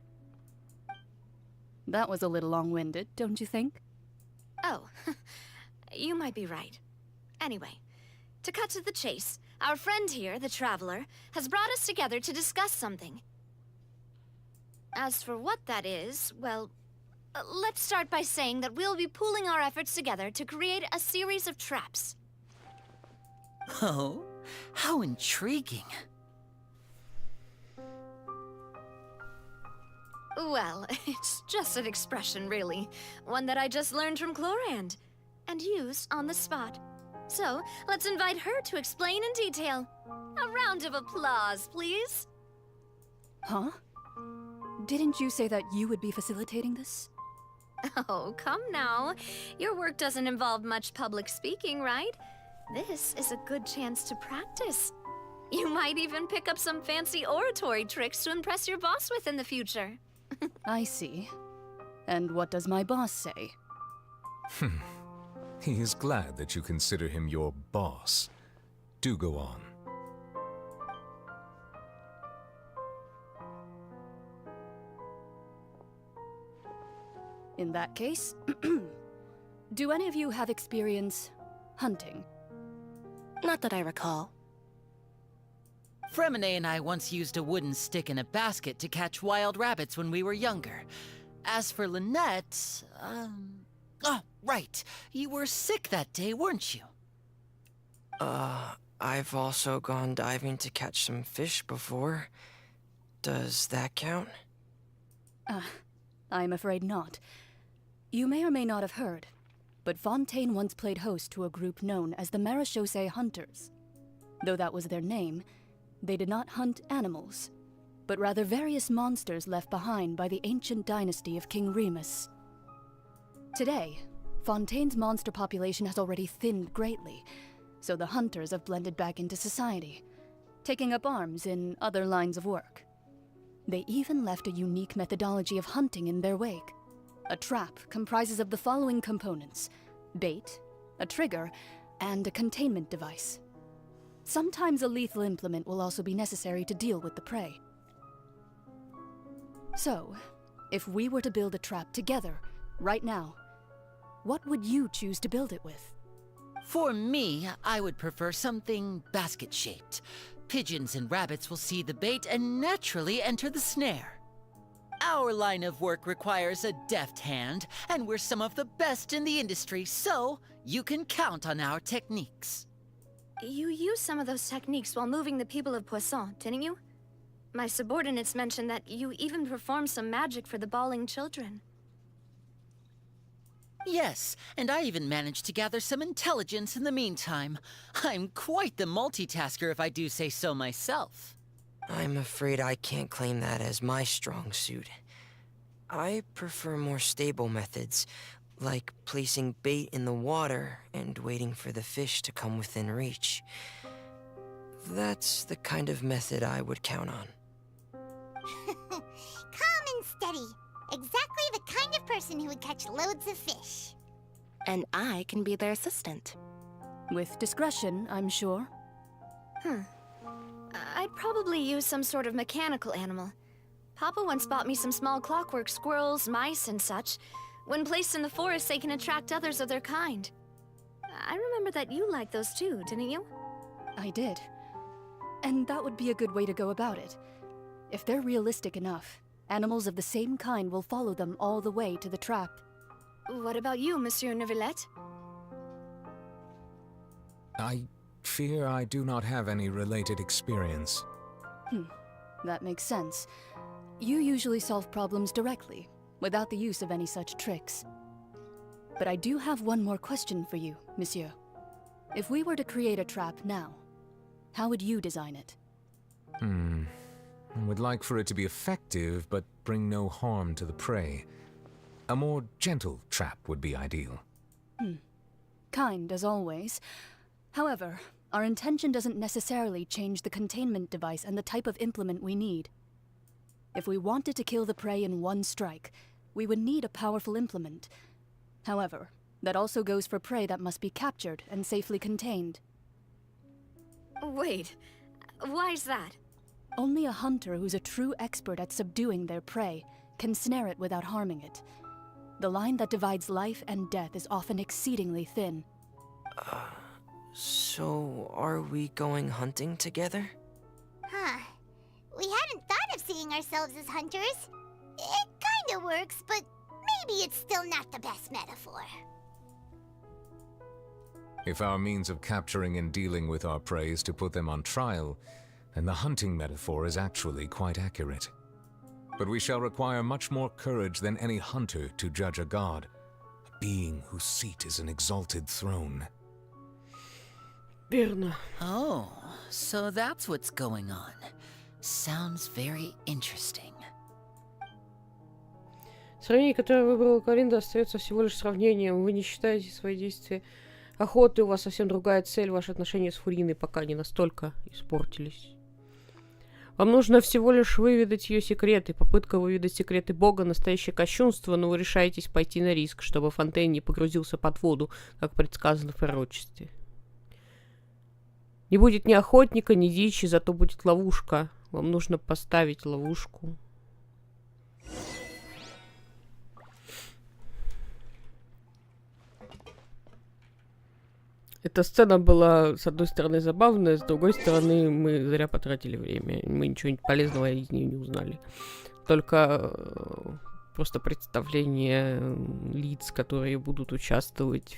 That was a little long-winded, don't you think? Oh, you might be right. Anyway, to cut to the chase, our friend here, the Traveler, has brought us together to discuss something. As for what that is, well, let's start by saying that we'll be pooling our efforts together to create a series of traps. Oh, how intriguing. Well, it's just an expression, really. One that I just learned from Chlorand, and used on the spot. So, let's invite her to explain in detail. A round of applause, please. Huh? Didn't you say that you would be facilitating this? Oh, come now. Your work doesn't involve much public speaking, right? This is a good chance to practice. You might even pick up some fancy oratory tricks to impress your boss with in the future. I see. And what does my boss say? He is glad that you consider him your boss. Do go on. In that case, do any of you have experience hunting? Not that I recall. Fremine and I once used a wooden stick in a basket to catch wild rabbits when we were younger. As for Lynette, oh, right. You were sick that day, weren't you? I've also gone diving to catch some fish before. Does that count? I'm afraid not. You may or may not have heard, but Fontaine once played host to a group known as the Marechaussee Hunters. Though that was their name, they did not hunt animals, but rather various monsters left behind by the ancient dynasty of King Remus. Today, Fontaine's monster population has already thinned greatly, so the hunters have blended back into society, taking up arms in other lines of work. They even left a unique methodology of hunting in their wake. A trap comprises of the following components: bait, a trigger, and a containment device. Sometimes a lethal implement will also be necessary to deal with the prey. So, if we were to build a trap together, right now, what would you choose to build it with? For me, I would prefer something basket-shaped. Pigeons and rabbits will see the bait and naturally enter the snare. Our line of work requires a deft hand, and we're some of the best in the industry, so you can count on our techniques. You used some of those techniques while moving the people of Pуассоне, didn't you? My subordinates mentioned that you even performed some magic for the bawling children. Yes, and I even managed to gather some intelligence in the meantime. I'm quite the multitasker if I do say so myself. I'm afraid I can't claim that as my strong suit. I prefer more stable methods, like placing bait in the water and waiting for the fish to come within reach. That's the kind of method I would count on. Calm and steady. Exactly the kind of person who would catch loads of fish. And I can be their assistant. With discretion, I'm sure. I'd probably use some sort of mechanical animal. Papa once bought me some small clockwork squirrels, mice, and such. When placed in the forest, they can attract others of their kind. I remember that you liked those too, didn't you? I did. And that would be a good way to go about it. If they're realistic enough, animals of the same kind will follow them all the way to the trap. What about you, Monsieur Neuvillette? I fear I do not have any related experience. That makes sense. You usually solve problems directly, without the use of any such tricks. But I do have one more question for you, Monsieur. If we were to create a trap now, how would you design it? I would like for it to be effective, but bring no harm to the prey. A more gentle trap would be ideal. Kind, as always. However, our intention doesn't necessarily change the containment device and the type of implement we need. If we wanted to kill the prey in one strike, we would need a powerful implement. However, that also goes for prey that must be captured and safely contained. Wait, why's that? Only a hunter who's a true expert at subduing their prey can snare it without harming it. The line that divides life and death is often exceedingly thin. So are we going hunting together? We hadn't thought of seeing ourselves as hunters. It kinda works, but maybe it's still not the best metaphor. If our means of capturing and dealing with our prey is to put them on trial, then the hunting metaphor is actually quite accurate. But we shall require much more courage than any hunter to judge a god, a being whose seat is an exalted throne. Верно. Oh, so that's what's going on. Sounds very interesting. Сравнение, которое выбрала Калинда, остается всего лишь сравнением. Вы не считаете свои действия охоты, у вас совсем другая цель. Ваши отношения с Фуриной пока не настолько испортились. Вам нужно всего лишь выведать ее секреты. Попытка выведать секреты Бога — настоящее кощунство, но вы решаетесь пойти на риск, чтобы Фонтейн не погрузился под воду, как предсказано в пророчестве. Не будет ни охотника, ни дичи, зато будет ловушка. Вам нужно поставить ловушку. Эта сцена была, с одной стороны, забавная, с другой стороны, мы зря потратили время. Мы ничего полезного из нее не узнали. Только просто представление лиц, которые будут участвовать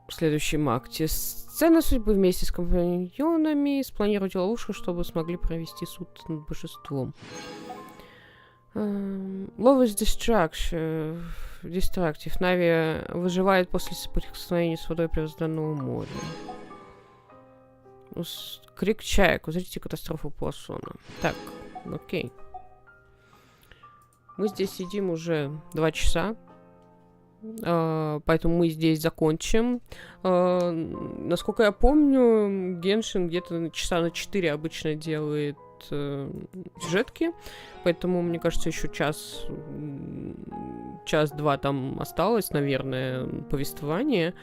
в следующем акте. Сцена судьбы вместе с компаньонами. Спланируйте ловушку, чтобы смогли провести суд над божеством. Love is Destructive. Нави выживает после соприкосновения с водой первозданного моря. Крик чаек. Узрите катастрофу Пуассоне. Так, окей. Мы здесь сидим уже 2 часа. Поэтому мы здесь закончим. Насколько я помню, Геншин где-то часа на 4 обычно делает сюжетки, поэтому, мне кажется, еще час-два там осталось, наверное, повествование.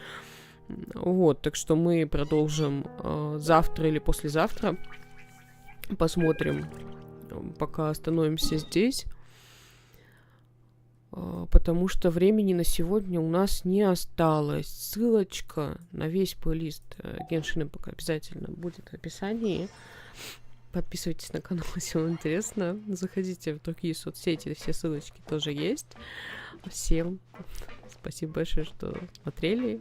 Вот, так что мы продолжим завтра или послезавтра. Посмотрим, пока остановимся здесь. Потому что времени на сегодня у нас не осталось. Ссылочка на весь плейлист Genshin Impact обязательно будет в описании. Подписывайтесь на канал, если вам интересно. Заходите в другие соцсети, все ссылочки тоже есть. Всем спасибо большое, что смотрели.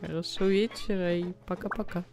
Хорошего вечера и пока-пока.